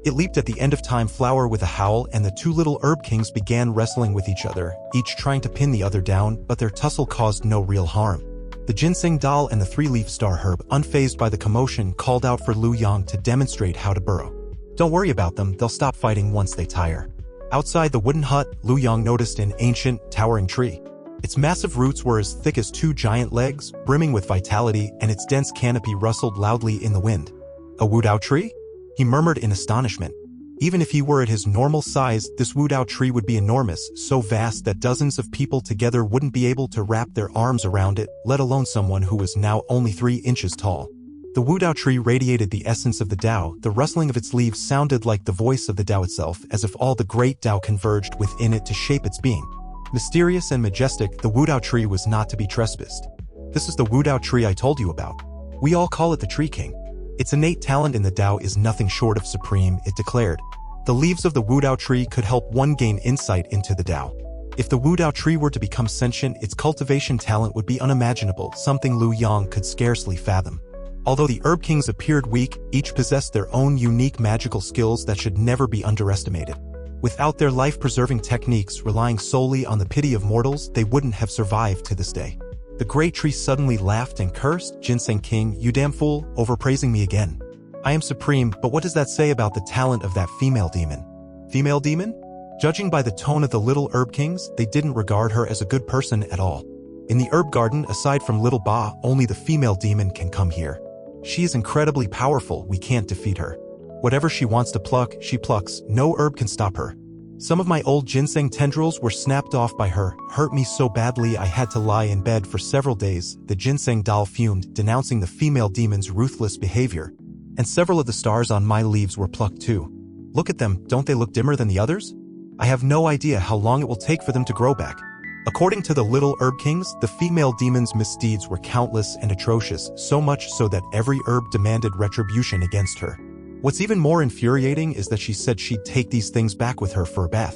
Speaker 1: It leaped at the end-of-time flower with a howl, and the two little Herb Kings began wrestling with each other, each trying to pin the other down, but their tussle caused no real harm. The ginseng dal and the three-leaf star herb, unfazed by the commotion, called out for Lu Yang to demonstrate how to burrow. "Don't worry about them, they'll stop fighting once they tire." Outside the wooden hut, Lu Yang noticed an ancient, towering tree. Its massive roots were as thick as two giant legs, brimming with vitality, and its dense canopy rustled loudly in the wind. "A Wudao tree?" he murmured in astonishment. Even if he were at his normal size, this Wudao tree would be enormous, so vast that dozens of people together wouldn't be able to wrap their arms around it, let alone someone who was now only 3 inches tall. The Wudao tree radiated the essence of the Tao. The rustling of its leaves sounded like the voice of the Tao itself, as if all the great Tao converged within it to shape its being. Mysterious and majestic, the Wudao tree was not to be trespassed. "This is the Wudao tree I told you about. We all call it the Tree King. Its innate talent in the Tao is nothing short of supreme," it declared. The leaves of the Wudao tree could help one gain insight into the Tao. If the Wudao tree were to become sentient, its cultivation talent would be unimaginable, something Lu Yang could scarcely fathom. Although the Herb Kings appeared weak, each possessed their own unique magical skills that should never be underestimated. Without their life-preserving techniques, relying solely on the pity of mortals, they wouldn't have survived to this day. The great tree suddenly laughed and cursed, "Ginseng King, you damn fool, overpraising me again. I am supreme, but what does that say about the talent of that female demon?" "Female demon?" Judging by the tone of the little Herb Kings, they didn't regard her as a good person at all. In the herb garden, aside from Little Ba, only the female demon can come here. She is incredibly powerful, we can't defeat her. Whatever she wants to pluck, she plucks, no herb can stop her. Some of my old ginseng tendrils were snapped off by her, hurt me so badly I had to lie in bed for several days. The ginseng doll fumed, denouncing the female demon's ruthless behavior. "And several of the stars on my leaves were plucked too. Look at them, don't they look dimmer than the others? I have no idea how long it will take for them to grow back." According to the little Herb Kings, the female demon's misdeeds were countless and atrocious, so much so that every herb demanded retribution against her. What's even more infuriating is that she said she'd take these things back with her for a bath.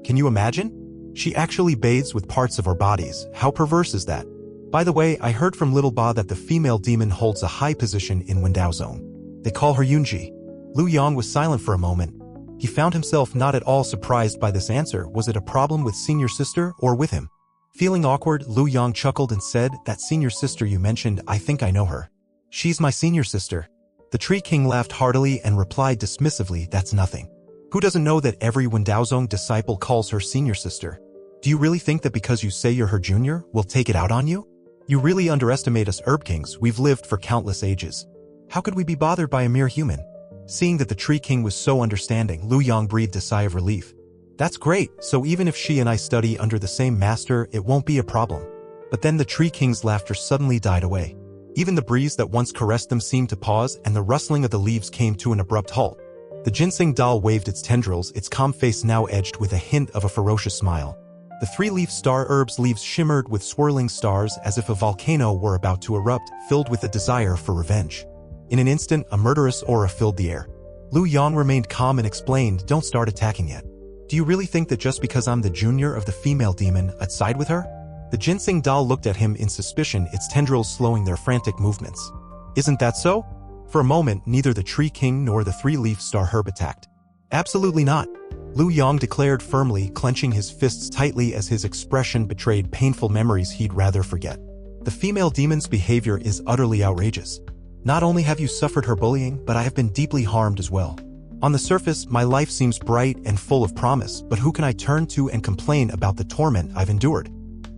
Speaker 1: Can you imagine? She actually bathes with parts of our bodies. How perverse is that? By the way, I heard from Little Ba that the female demon holds a high position in Wendao Zone. They call her Yunji. Lu Yang was silent for a moment. He found himself not at all surprised by this answer. Was it a problem with senior sister or with him? Feeling awkward, Lu Yang chuckled and said, "That senior sister you mentioned, I think I know her. She's my senior sister." The Tree King laughed heartily and replied dismissively, "That's nothing. Who doesn't know that every Wendaozong disciple calls her senior sister? Do you really think that because you say you're her junior, we'll take it out on you? You really underestimate us Herb Kings. We've lived for countless ages. How could we be bothered by a mere human?" Seeing that the Tree King was so understanding, Lu Yang breathed a sigh of relief. "That's great, so even if she and I study under the same master, it won't be a problem." But then the Tree King's laughter suddenly died away. Even the breeze that once caressed them seemed to pause, and the rustling of the leaves came to an abrupt halt. The ginseng doll waved its tendrils, its calm face now edged with a hint of a ferocious smile. The three-leaf star herb's leaves shimmered with swirling stars as if a volcano were about to erupt, filled with a desire for revenge. In an instant, a murderous aura filled the air. Lu Yang remained calm and explained, "Don't start attacking yet. Do you really think that just because I'm the junior of the female demon, I'd side with her?" The ginseng doll looked at him in suspicion, its tendrils slowing their frantic movements. "Isn't that so?" For a moment, neither the tree king nor the three-leaf star herb attacked. "Absolutely not," Lu Yang declared firmly, clenching his fists tightly as his expression betrayed painful memories he'd rather forget. "The female demon's behavior is utterly outrageous. Not only have you suffered her bullying, but I have been deeply harmed as well. On the surface, my life seems bright and full of promise, but who can I turn to and complain about the torment I've endured?"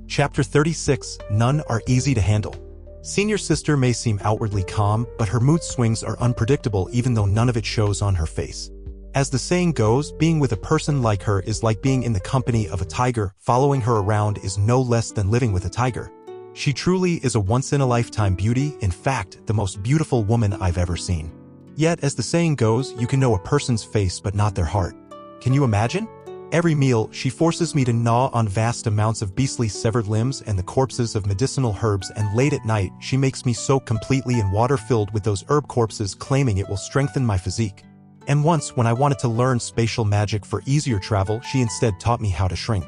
Speaker 1: Chapter 36, None Are Easy to Handle. Senior sister may seem outwardly calm, but her mood swings are unpredictable even though none of it shows on her face. As the saying goes, being with a person like her is like being in the company of a tiger. Following her around is no less than living with a tiger. She truly is a once-in-a-lifetime beauty, in fact, the most beautiful woman I've ever seen. Yet, as the saying goes, you can know a person's face but not their heart. Can you imagine? Every meal, she forces me to gnaw on vast amounts of beastly severed limbs and the corpses of medicinal herbs, and late at night, she makes me soak completely in water filled with those herb corpses, claiming it will strengthen my physique. And once, when I wanted to learn spatial magic for easier travel, she instead taught me how to shrink.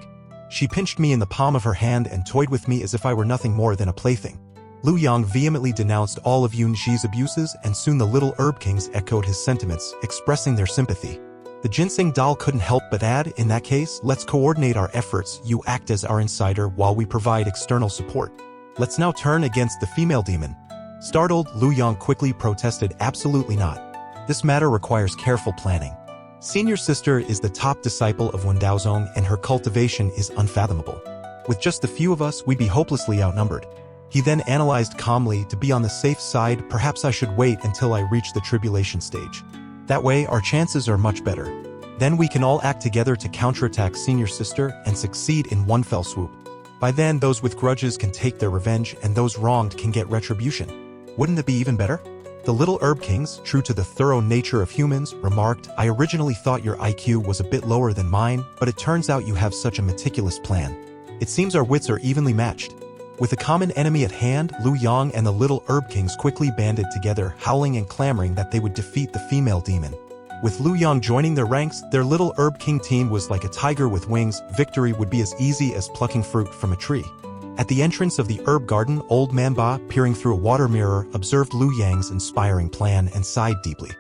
Speaker 1: She pinched me in the palm of her hand and toyed with me as if I were nothing more than a plaything. Lu Yang vehemently denounced all of Yunxi's abuses, and soon the little herb kings echoed his sentiments, expressing their sympathy. The ginseng doll couldn't help but add, "In that case, let's coordinate our efforts. You act as our insider while we provide external support. Let's now turn against the female demon." Startled, Lu Yang quickly protested, "Absolutely not. This matter requires careful planning. Senior sister is the top disciple of Wen Daozong, and her cultivation is unfathomable. With just a few of us, we'd be hopelessly outnumbered." He then analyzed calmly, "To be on the safe side, perhaps I should wait until I reach the tribulation stage. That way, our chances are much better. Then we can all act together to counterattack senior sister and succeed in one fell swoop. By then, those with grudges can take their revenge, and those wronged can get retribution. Wouldn't it be even better?" The little herb kings, true to the thorough nature of humans, remarked, "I originally thought your IQ was a bit lower than mine, but it turns out you have such a meticulous plan. It seems our wits are evenly matched." With a common enemy at hand, Lu Yang and the little herb kings quickly banded together, howling and clamoring that they would defeat the female demon. With Lu Yang joining their ranks, their little herb king team was like a tiger with wings. Victory would be as easy as plucking fruit from a tree. At the entrance of the herb garden, old man Ba, peering through a water mirror, observed Lu Yang's inspiring plan and sighed deeply.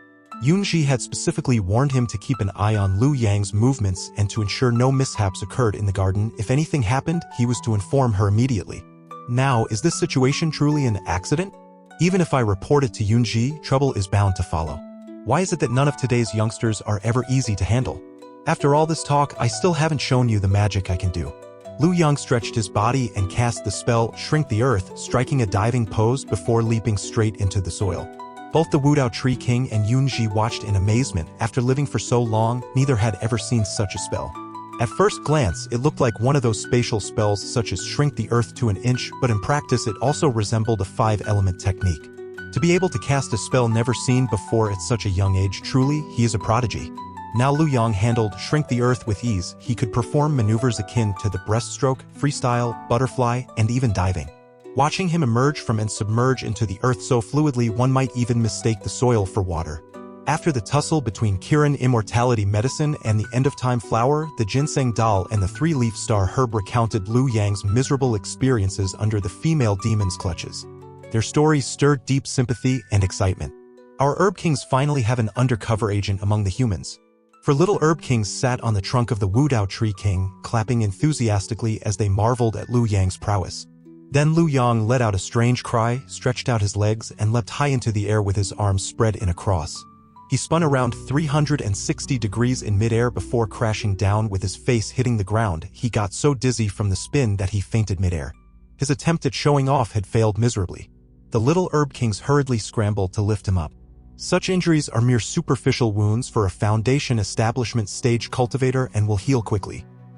Speaker 1: Yunxi had specifically warned him to keep an eye on Lu Yang's movements and to ensure no mishaps occurred in the garden. If anything happened, he was to inform her immediately. Now, is this situation truly an accident? Even if I report it to Yunxi, trouble is bound to follow. Why is it that none of today's youngsters are ever easy to handle? After all this talk, I still haven't shown you the magic I can do. Lu Yang stretched his body and cast the spell, Shrink the Earth, striking a diving pose before leaping straight into the soil. Both the Wudao Tree King and Yunxi watched in amazement. After living for so long, neither had ever seen such a spell. At first glance, it looked like one of those spatial spells such as Shrink the Earth to an inch, but in practice it also resembled a 5-element technique. To be able to cast a spell never seen before at such a young age, truly, he is a prodigy. Now Lu Yang handled Shrink the Earth with ease. He could perform maneuvers akin to the breaststroke, freestyle, butterfly, and even diving. Watching him emerge from and submerge into the earth so fluidly, one might even mistake the soil for water. After the tussle between Kirin Immortality Medicine and the End-of-Time Flower, the Ginseng Doll and the Three-Leaf Star Herb recounted Lu Yang's miserable experiences under the female demon's clutches. Their stories stirred deep sympathy and excitement. Our Herb Kings finally have an undercover agent among the humans. For little Herb Kings sat on the trunk of the Wudao Tree King, clapping enthusiastically as they marveled at Lu Yang's prowess. Then Lu Yang let out a strange cry, stretched out his legs, and leapt high into the air with his arms spread in a cross. He spun around 360 degrees in midair before crashing down with his face hitting the ground. He got so dizzy from the spin that he fainted midair. His attempt at showing off had failed miserably. The little Herb Kings hurriedly scrambled to lift him up. Such injuries are mere superficial wounds for a Foundation Establishment stage cultivator and will heal quickly.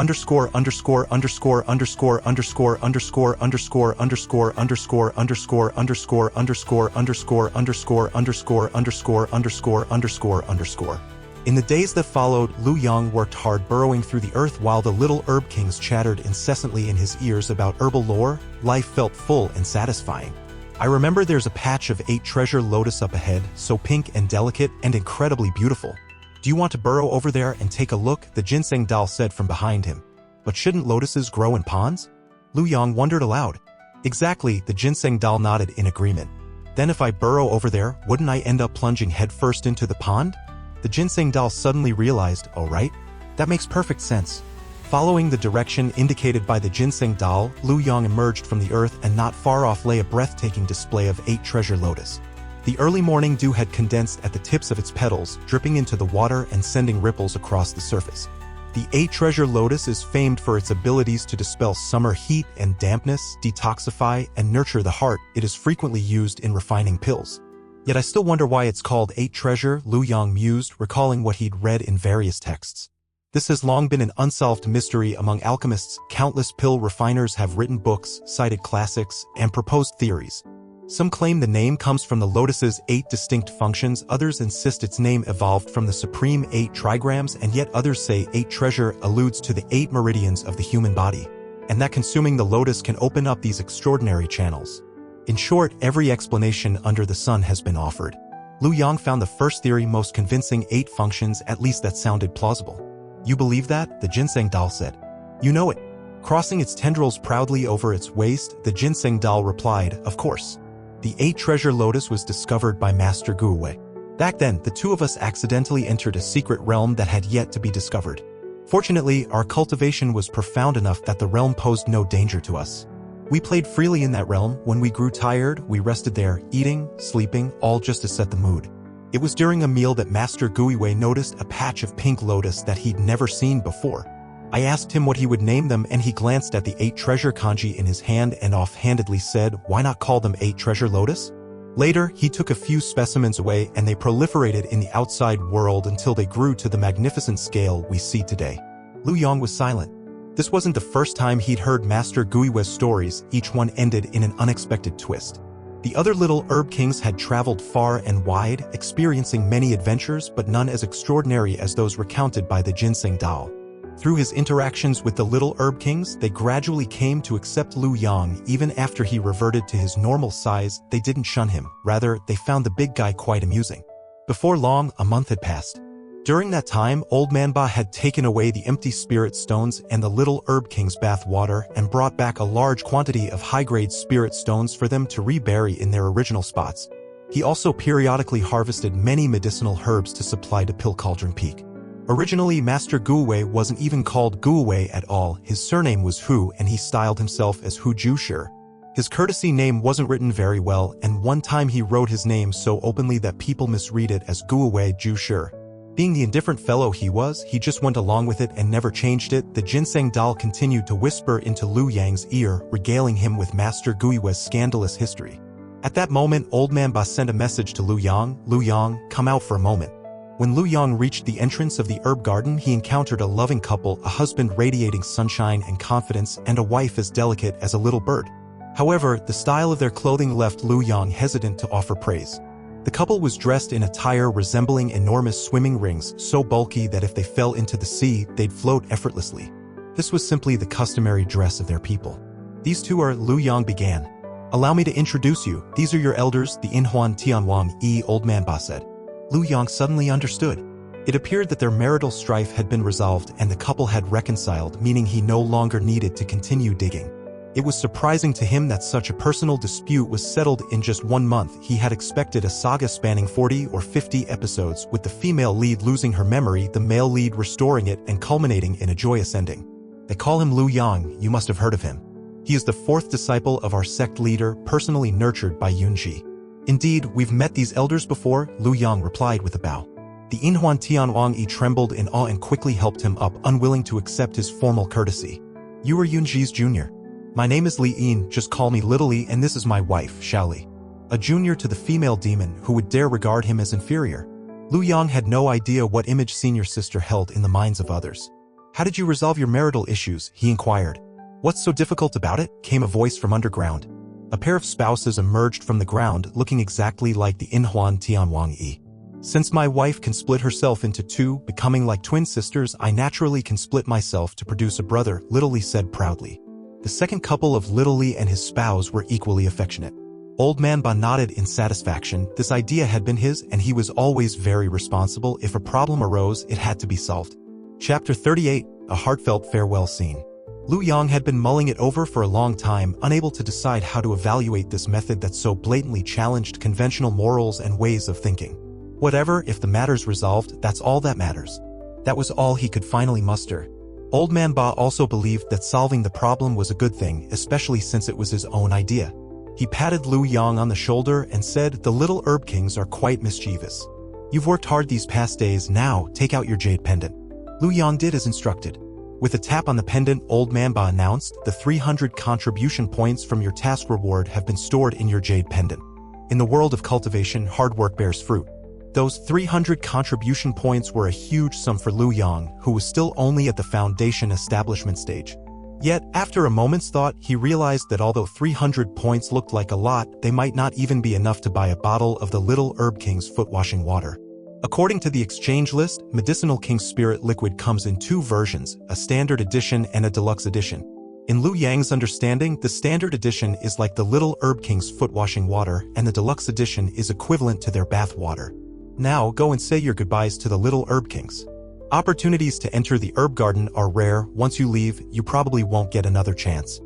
Speaker 1: underscore underscore underscore underscore underscore underscore underscore underscore underscore underscore underscore underscore underscore underscore underscore underscore underscore underscore underscore. In the days that followed, Lu Yang worked hard burrowing through the earth while the little herb kings chattered incessantly in his ears about herbal lore. Life felt full and satisfying. I remember there's a patch of 8 treasure lotus up ahead, so pink and delicate and incredibly beautiful. Do you want to burrow over there and take a look? The ginseng doll said from behind him. But shouldn't lotuses grow in ponds? Lu Yang wondered aloud. Exactly, the ginseng doll nodded in agreement. Then if I burrow over there, wouldn't I end up plunging headfirst into the pond? The ginseng doll suddenly realized, oh right, that makes perfect sense. Following the direction indicated by the ginseng doll, Lu Yang emerged from the earth and not far off lay a breathtaking display of 8 treasure lotus. The early morning dew had condensed at the tips of its petals, dripping into the water and sending ripples across the surface. The 8 treasure lotus is famed for its abilities to dispel summer heat and dampness, detoxify, and nurture the heart. It is frequently used in refining pills. Yet I still wonder why it's called 8 treasure, Lu Yang mused, recalling what he'd read in various texts. This has long been an unsolved mystery among alchemists. Countless pill refiners have written books, cited classics, and proposed theories. Some claim the name comes from the lotus's 8 distinct functions, others insist its name evolved from the supreme 8 trigrams, and yet others say 8 treasure alludes to the 8 meridians of the human body, and that consuming the lotus can open up these extraordinary channels. In short, every explanation under the sun has been offered. Lu Yang found the first theory most convincing. 8 functions, at least that sounded plausible. You believe that? The ginseng doll said. You know it. Crossing its tendrils proudly over its waist, the ginseng doll replied, of course. The 8 treasure lotus was discovered by Master Guowei. Back then, the two of us accidentally entered a secret realm that had yet to be discovered. Fortunately, our cultivation was profound enough that the realm posed no danger to us. We played freely in that realm. When we grew tired, we rested there, eating, sleeping, all just to set the mood. It was during a meal that Master Guowei noticed a patch of pink lotus that he'd never seen before. I asked him what he would name them, and he glanced at the 8 treasure kanji in his hand and offhandedly said, why not call them 8 treasure lotus? Later, he took a few specimens away and they proliferated in the outside world until they grew to the magnificent scale we see today. Lu Yang was silent. This wasn't the first time he'd heard Master Guowei's stories. Each one ended in an unexpected twist. The other little herb kings had traveled far and wide, experiencing many adventures, but none as extraordinary as those recounted by the ginseng doll. Through his interactions with the little herb kings, they gradually came to accept Lu Yang. Even after he reverted to his normal size, they didn't shun him. Rather, they found the big guy quite amusing. Before long, a month had passed. During that time, Old Man Ba had taken away the empty spirit stones and the little herb king's bath water and brought back a large quantity of high-grade spirit stones for them to rebury in their original spots. He also periodically harvested many medicinal herbs to supply to Pill Cauldron Peak. Originally, Master Guowei wasn't even called Guowei at all. His surname was Hu, and he styled himself as Hu Jushi. His courtesy name wasn't written very well, and one time he wrote his name so openly that people misread it as Guowei Jushi. Being the indifferent fellow he was, he just went along with it and never changed it. The ginseng doll continued to whisper into Lu Yang's ear, regaling him with Master Guowei's scandalous history. At that moment, Old Man Ba sent a message to Lu Yang, come out for a moment. When Lu Yang reached the entrance of the herb garden, he encountered a loving couple, a husband radiating sunshine and confidence, and a wife as delicate as a little bird. However, the style of their clothing left Lu Yang hesitant to offer praise. The couple was dressed in attire resembling enormous swimming rings, so bulky that if they fell into the sea, they'd float effortlessly. This was simply the customary dress of their people. These two are, Lu Yang began. Allow me to introduce you. These are your elders, the Inhuan Tianwang, Old Man Ba said. Lu Yang suddenly understood. It appeared that their marital strife had been resolved and the couple had reconciled, meaning he no longer needed to continue digging. It was surprising to him that such a personal dispute was settled in just 1 month. He had expected a saga spanning 40 or 50 episodes, with the female lead losing her memory, the male lead restoring it, and culminating in a joyous ending. They call him Lu Yang. You must have heard of him. He is the 4th disciple of our sect leader, personally nurtured by Yunji. Indeed, we've met these elders before, Lu Yang replied with a bow. The Inhuan Tianwang trembled in awe and quickly helped him up, unwilling to accept his formal courtesy. You are Yunji's junior. My name is Li Yin, just call me Little Li, and this is my wife, Xiaoli. A junior to the female demon who would dare regard him as inferior. Lu Yang had no idea what image senior sister held in the minds of others. "How did you resolve your marital issues?" he inquired. "What's so difficult about it?" came a voice from underground. A pair of spouses emerged from the ground looking exactly like the Inhuan Tianwang Yi. "Since my wife can split herself into two, becoming like twin sisters, I naturally can split myself to produce a brother," Little Li said proudly. The second couple of Little Li and his spouse were equally affectionate. Old Man Ba nodded in satisfaction. This idea had been his, and he was always very responsible. If a problem arose, it had to be solved. Chapter 38, A Heartfelt Farewell Scene. Lu Yang had been mulling it over for a long time, unable to decide how to evaluate this method that so blatantly challenged conventional morals and ways of thinking. Whatever, if the matter's resolved, that's all that matters. That was all he could finally muster. Old Man Ba also believed that solving the problem was a good thing, especially since it was his own idea. He patted Lu Yang on the shoulder and said, "The little herb kings are quite mischievous. You've worked hard these past days, now take out your jade pendant." Lu Yang did as instructed. With a tap on the pendant, Old Man Ba announced, "The 300 contribution points from your task reward have been stored in your jade pendant. In the world of cultivation, hard work bears fruit." Those 300 contribution points were a huge sum for Lu Yang, who was still only at the foundation establishment stage. Yet, after a moment's thought, he realized that although 300 points looked like a lot, they might not even be enough to buy a bottle of the Little Herb King's foot-washing water. According to the exchange list, Medicinal King Spirit Liquid comes in two versions, a standard edition and a deluxe edition. In Lu Yang's understanding, the standard edition is like the Little Herb King's foot-washing water, and the deluxe edition is equivalent to their bath water. Now, go and say your goodbyes to the Little Herb Kings. Opportunities to enter the herb garden are rare. Once you leave, you probably won't get another chance.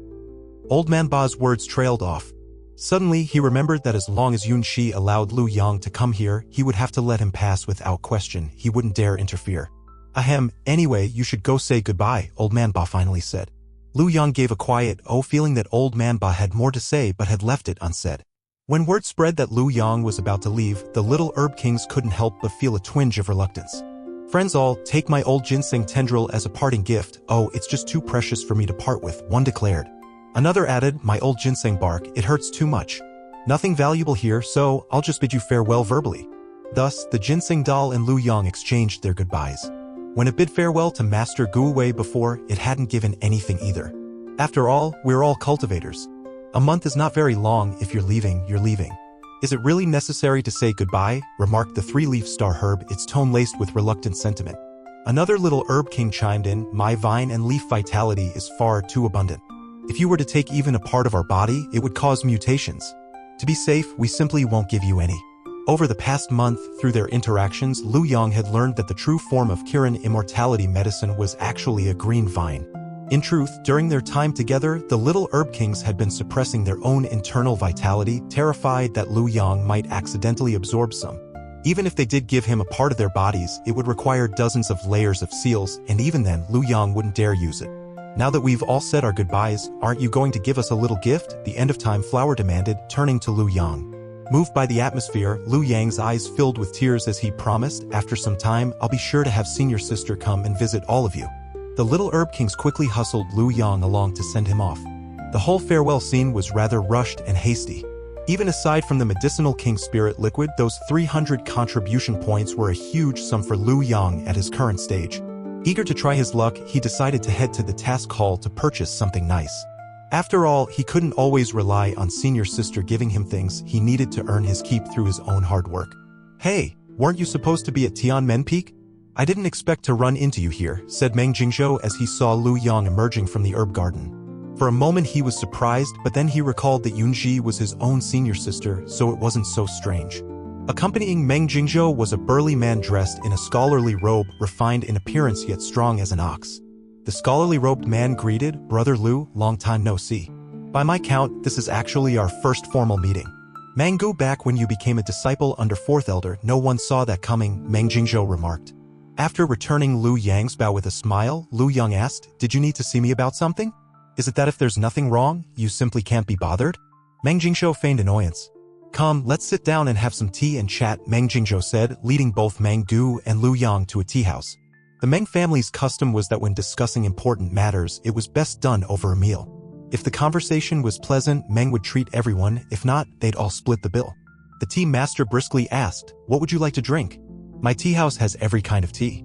Speaker 1: Old Man Ba's words trailed off. Suddenly, he remembered that as long as Yunxi allowed Lu Yang to come here, he would have to let him pass without question. He wouldn't dare interfere. "Ahem, anyway, you should go say goodbye," Old Man Ba finally said. Lu Yang gave a quiet "oh" feeling that Old Man Ba had more to say but had left it unsaid. When word spread that Lu Yang was about to leave, the Little Herb Kings couldn't help but feel a twinge of reluctance. "Friends all, take my old ginseng tendril as a parting gift. Oh, it's just too precious for me to part with," one declared. Another added, "My old ginseng bark, it hurts too much. Nothing valuable here, so I'll just bid you farewell verbally." Thus, the ginseng doll and Lu Yang exchanged their goodbyes. When it bid farewell to Master Guwei before, it hadn't given anything either. After all, we're all cultivators. A month is not very long. If you're leaving, you're leaving. "Is it really necessary to say goodbye?" remarked the three-leaf star herb, its tone laced with reluctant sentiment. Another little herb king chimed in, "My vine and leaf vitality is far too abundant. If you were to take even a part of our body, it would cause mutations. To be safe, we simply won't give you any." Over the past month, through their interactions, Lu Yang had learned that the true form of Kirin immortality medicine was actually a green vine. In truth, during their time together, the Little Herb Kings had been suppressing their own internal vitality, terrified that Lu Yang might accidentally absorb some. Even if they did give him a part of their bodies, it would require dozens of layers of seals, and even then, Lu Yang wouldn't dare use it. "Now that we've all said our goodbyes, aren't you going to give us a little gift?" the end-of-time flower demanded, turning to Lu Yang. Moved by the atmosphere, Lu Yang's eyes filled with tears as he promised, "After some time, I'll be sure to have senior sister come and visit all of you." The Little Herb Kings quickly hustled Lu Yang along to send him off. The whole farewell scene was rather rushed and hasty. Even aside from the Medicinal King Spirit Liquid, those 300 contribution points were a huge sum for Lu Yang at his current stage. Eager to try his luck, he decided to head to the task hall to purchase something nice. After all, he couldn't always rely on senior sister giving him things. He needed to earn his keep through his own hard work. "Hey, weren't you supposed to be at Tianmen Peak? I didn't expect to run into you here," said Meng Jingzhou as he saw Lu Yang emerging from the herb garden. For a moment he was surprised, but then he recalled that Yunji was his own senior sister, so it wasn't so strange. Accompanying Meng Jingzhou was a burly man dressed in a scholarly robe, refined in appearance yet strong as an ox. The scholarly robed man greeted, "Brother Lu, long time no see. By my count, this is actually our first formal meeting. Mangu, back when you became a disciple under fourth elder, no one saw that coming," Meng Jingzhou remarked. After returning Lu Yang's bow with a smile, Lu Yang asked, "Did you need to see me about something? Is it that if there's nothing wrong, you simply can't be bothered?" Meng Jingzhou feigned annoyance. "Come, let's sit down and have some tea and chat," Meng Jingzhou said, leading both Meng Gu and Lu Yang to a tea house. The Meng family's custom was that when discussing important matters, it was best done over a meal. If the conversation was pleasant, Meng would treat everyone. If not, they'd all split the bill. The tea master briskly asked, "What would you like to drink?" "My tea house has every kind of tea."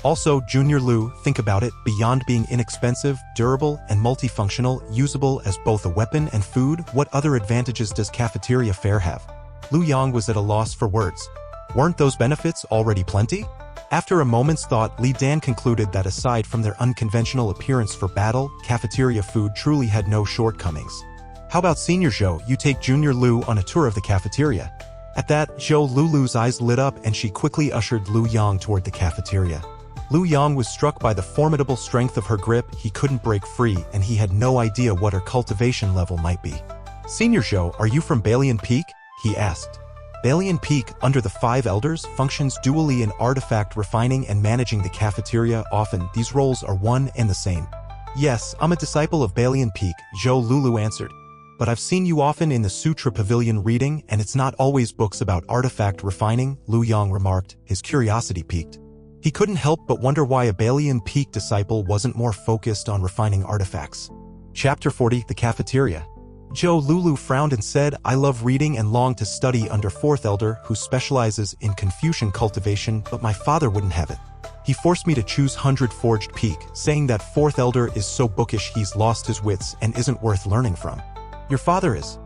Speaker 1: Also, Junior Lu, think about it, beyond being inexpensive, durable, and multifunctional, usable as both a weapon and food, what other advantages does cafeteria fare have? Lu Yang was at a loss for words. Weren't those benefits already plenty? After a moment's thought, Li Dan concluded that aside from their unconventional appearance for battle, cafeteria food truly had no shortcomings. How about Senior Zhou, you take Junior Lu on a tour of the cafeteria? At that, Zhou Lulu's eyes lit up and she quickly ushered Lu Yang toward the cafeteria. Lu Yang was struck by the formidable strength of her grip. He couldn't break free, and he had no idea what her cultivation level might be. Senior Zhou, are you from Balian Peak? He asked. Balian Peak, under the 5 elders, functions dually in artifact refining and managing the cafeteria. Often, these roles are one and the same. Yes, I'm a disciple of Balian Peak, Zhou Lulu answered. But I've seen you often in the Sutra Pavilion reading, and it's not always books about artifact refining, Lu Yang remarked, his curiosity piqued. He couldn't help but wonder why a Balian Peak disciple wasn't more focused on refining artifacts. Chapter 40, The Cafeteria. Zhou Lulu frowned and said, I love reading and long to study under 4th Elder who specializes in Confucian cultivation, but my father wouldn't have it. He forced me to choose 100 Forged Peak, saying that 4th Elder is so bookish he's lost his wits and isn't worth learning from. Your father is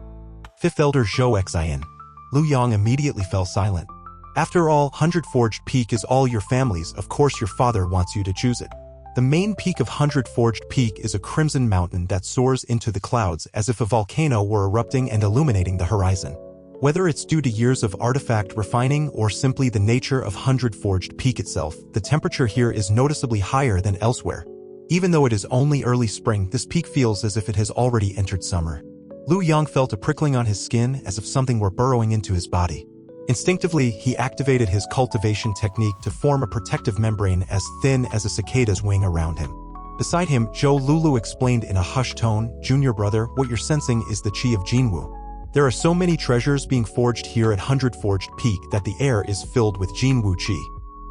Speaker 1: 5th Elder Zhou Xian. Lu Yang immediately fell silent. After all, 100 Forged Peak is all your family's, of course your father wants you to choose it. The main peak of 100 Forged Peak is a crimson mountain that soars into the clouds as if a volcano were erupting and illuminating the horizon. Whether it's due to years of artifact refining or simply the nature of 100 Forged Peak itself, the temperature here is noticeably higher than elsewhere. Even though it is only early spring, this peak feels as if it has already entered summer. Lu Yang felt a prickling on his skin as if something were burrowing into his body. Instinctively, he activated his cultivation technique to form a protective membrane as thin as a cicada's wing around him. Beside him, Zhou Lulu explained in a hushed tone, Junior brother, what you're sensing is the chi of Jinwu. There are so many treasures being forged here at 100 Forged Peak that the air is filled with Jinwu chi.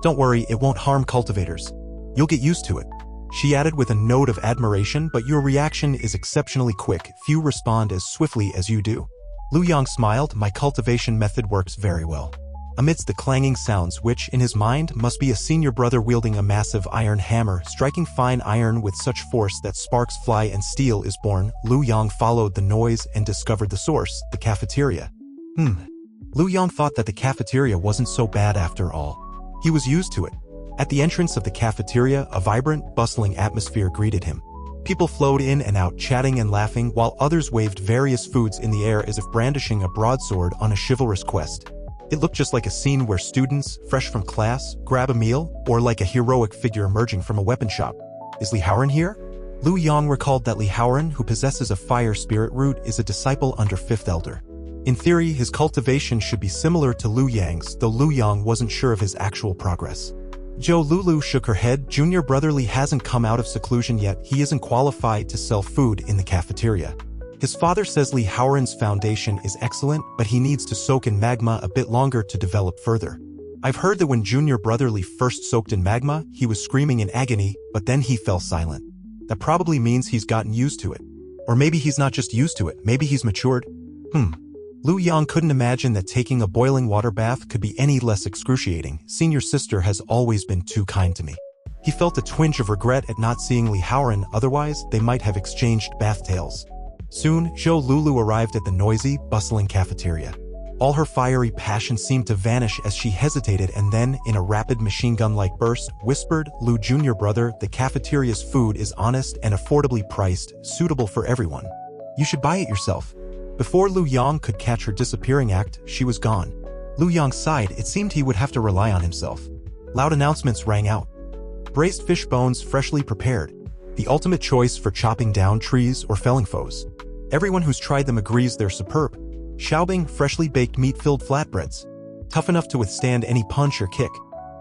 Speaker 1: Don't worry, it won't harm cultivators. You'll get used to it. She added with a note of admiration, but your reaction is exceptionally quick. Few respond as swiftly as you do. Lu Yang smiled, my cultivation method works very well. Amidst the clanging sounds which, in his mind, must be a senior brother wielding a massive iron hammer, striking fine iron with such force that sparks fly and steel is born, Lu Yang followed the noise and discovered the source, the cafeteria. Lu Yang thought that the cafeteria wasn't so bad after all. He was used to it. At the entrance of the cafeteria, a vibrant, bustling atmosphere greeted him. People flowed in and out, chatting and laughing, while others waved various foods in the air as if brandishing a broadsword on a chivalrous quest. It looked just like a scene where students, fresh from class, grab a meal, or like a heroic figure emerging from a weapon shop. Is Li Haoran here? Lu Yang recalled that Li Haoran, who possesses a fire spirit root, is a disciple under 5th Elder. In theory, his cultivation should be similar to Lu Yang's, though Lu Yang wasn't sure of his actual progress. Zhou Lulu shook her head. Junior brother Li hasn't come out of seclusion yet. He isn't qualified to sell food in the cafeteria. His father says Li Haoran's foundation is excellent, but he needs to soak in magma a bit longer to develop further. I've heard that when junior brother Li first soaked in magma, he was screaming in agony, but then he fell silent. That probably means he's gotten used to it. Or maybe he's not just used to it, maybe he's matured. Lu Yang couldn't imagine that taking a boiling water bath could be any less excruciating. Senior sister has always been too kind to me. He felt a twinge of regret at not seeing Li Haoran, otherwise they might have exchanged bath tales. Soon, Zhou Lulu arrived at the noisy, bustling cafeteria. All her fiery passion seemed to vanish as she hesitated and then, in a rapid machine gun-like burst, whispered, Lu Junior brother, the cafeteria's food is honest and affordably priced, suitable for everyone. You should buy it yourself. Before Lu Yang could catch her disappearing act, she was gone. Lu Yang sighed. It seemed he would have to rely on himself. Loud announcements rang out. Braised fish bones freshly prepared. The ultimate choice for chopping down trees or felling foes. Everyone who's tried them agrees they're superb. Xiaobing, freshly baked meat-filled flatbreads. Tough enough to withstand any punch or kick.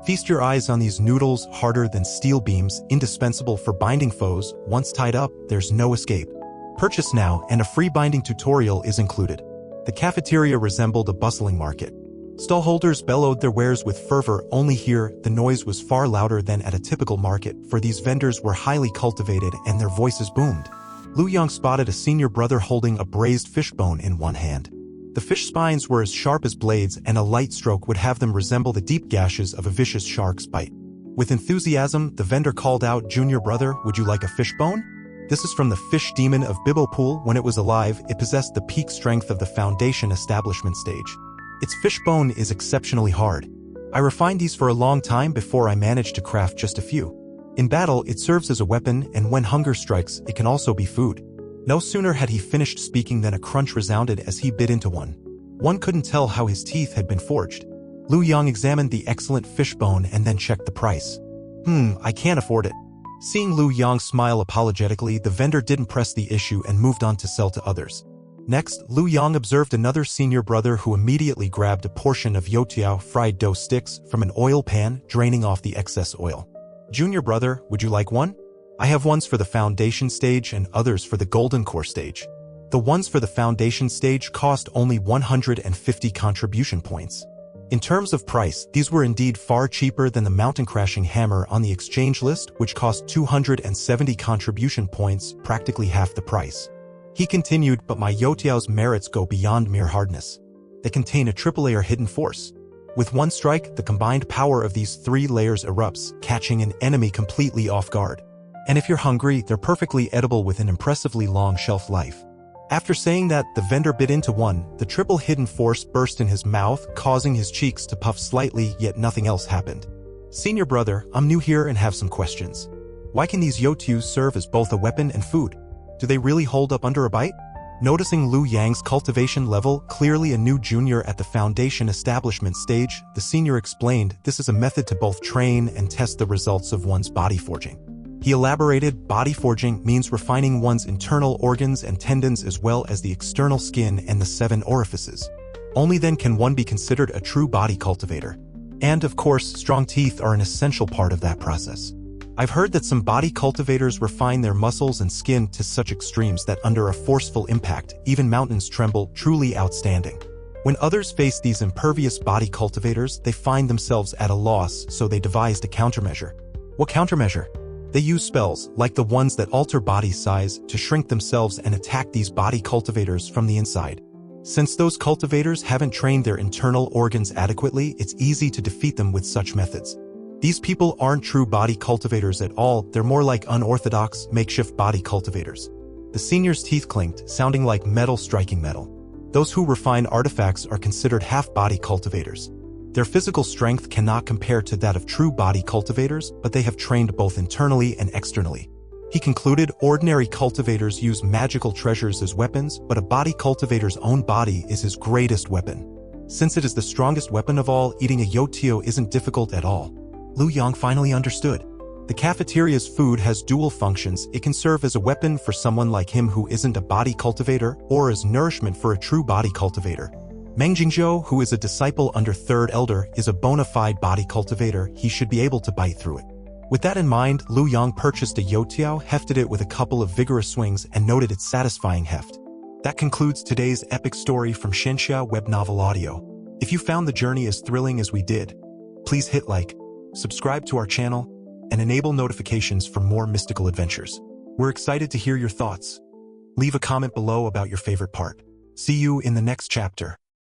Speaker 1: Feast your eyes on these noodles, harder than steel beams, indispensable for binding foes. Once tied up, there's no escape. Purchase now, and a free binding tutorial is included. The cafeteria resembled a bustling market. Stallholders bellowed their wares with fervor. Only here, the noise was far louder than at a typical market, for these vendors were highly cultivated and their voices boomed. Lu Yang spotted a senior brother holding a braised fishbone in one hand. The fish spines were as sharp as blades, and a light stroke would have them resemble the deep gashes of a vicious shark's bite. With enthusiasm, the vendor called out, "Junior brother, would you like a fishbone?" This is from the fish demon of Bibopool. When it was alive, it possessed the peak strength of the Foundation establishment stage. Its fishbone is exceptionally hard. I refined these for a long time before I managed to craft just a few. In battle, it serves as a weapon, and when hunger strikes, it can also be food. No sooner had he finished speaking than a crunch resounded as he bit into one. One couldn't tell how his teeth had been forged. Lu Yang examined the excellent fishbone and then checked the price. I can't afford it." Seeing Lu Yang smile apologetically, the vendor didn't press the issue and moved on to sell to others. Next, Lu Yang observed another senior brother who immediately grabbed a portion of youtiao fried dough sticks from an oil pan, draining off the excess oil. "Junior brother, would you like one? I have ones for the Foundation stage and others for the Golden Core stage." The ones for the Foundation stage cost only 150 contribution points. In terms of price, these were indeed far cheaper than the mountain crashing hammer on the exchange list, which cost 270 contribution points, practically half the price. He continued, "But my youtiao's merits go beyond mere hardness. They contain a triple layer hidden force. With one strike, the combined power of these 3 layers erupts, catching an enemy completely off guard. And if you're hungry, they're perfectly edible with an impressively long shelf life." After saying that, the vendor bit into one. The triple hidden force burst in his mouth, causing his cheeks to puff slightly, yet nothing else happened. "Senior brother, I'm new here and have some questions. Why can these youtiaos serve as both a weapon and food? Do they really hold up under a bite?" Noticing Lu Yang's cultivation level, clearly a new junior at the Foundation establishment stage, the senior explained, "This is a method to both train and test the results of one's body forging." He elaborated, "Body forging means refining one's internal organs and tendons as well as the external skin and the 7 orifices. Only then can one be considered a true body cultivator. And, of course, strong teeth are an essential part of that process. I've heard that some body cultivators refine their muscles and skin to such extremes that under a forceful impact, even mountains tremble. Truly outstanding. When others face these impervious body cultivators, they find themselves at a loss, so they devised a countermeasure." "What countermeasure?" "They use spells, like the ones that alter body size, to shrink themselves and attack these body cultivators from the inside. Since those cultivators haven't trained their internal organs adequately, it's easy to defeat them with such methods. These people aren't true body cultivators at all, they're more like unorthodox, makeshift body cultivators." The senior's teeth clinked, sounding like metal striking metal. Those who refine artifacts are considered half-body cultivators. Their physical strength cannot compare to that of true body cultivators, but they have trained both internally and externally. He concluded, "Ordinary cultivators use magical treasures as weapons, but a body cultivator's own body is his greatest weapon. Since it is the strongest weapon of all, eating a youtiao isn't difficult at all." Lu Yang finally understood. The cafeteria's food has dual functions. It can serve as a weapon for someone like him who isn't a body cultivator, or as nourishment for a true body cultivator. Meng Jingzhou, who is a disciple under 3rd Elder, is a bona fide body cultivator. He should be able to bite through it. With that in mind, Lu Yang purchased a youtiao, hefted it with a couple of vigorous swings, and noted its satisfying heft. That concludes today's epic story from Xianxia Webnovel Audio. If you found the journey as thrilling as we did, please hit like, subscribe to our channel, and enable notifications for more mystical adventures. We're excited to hear your thoughts. Leave a comment below about your favorite part. See you in the next chapter.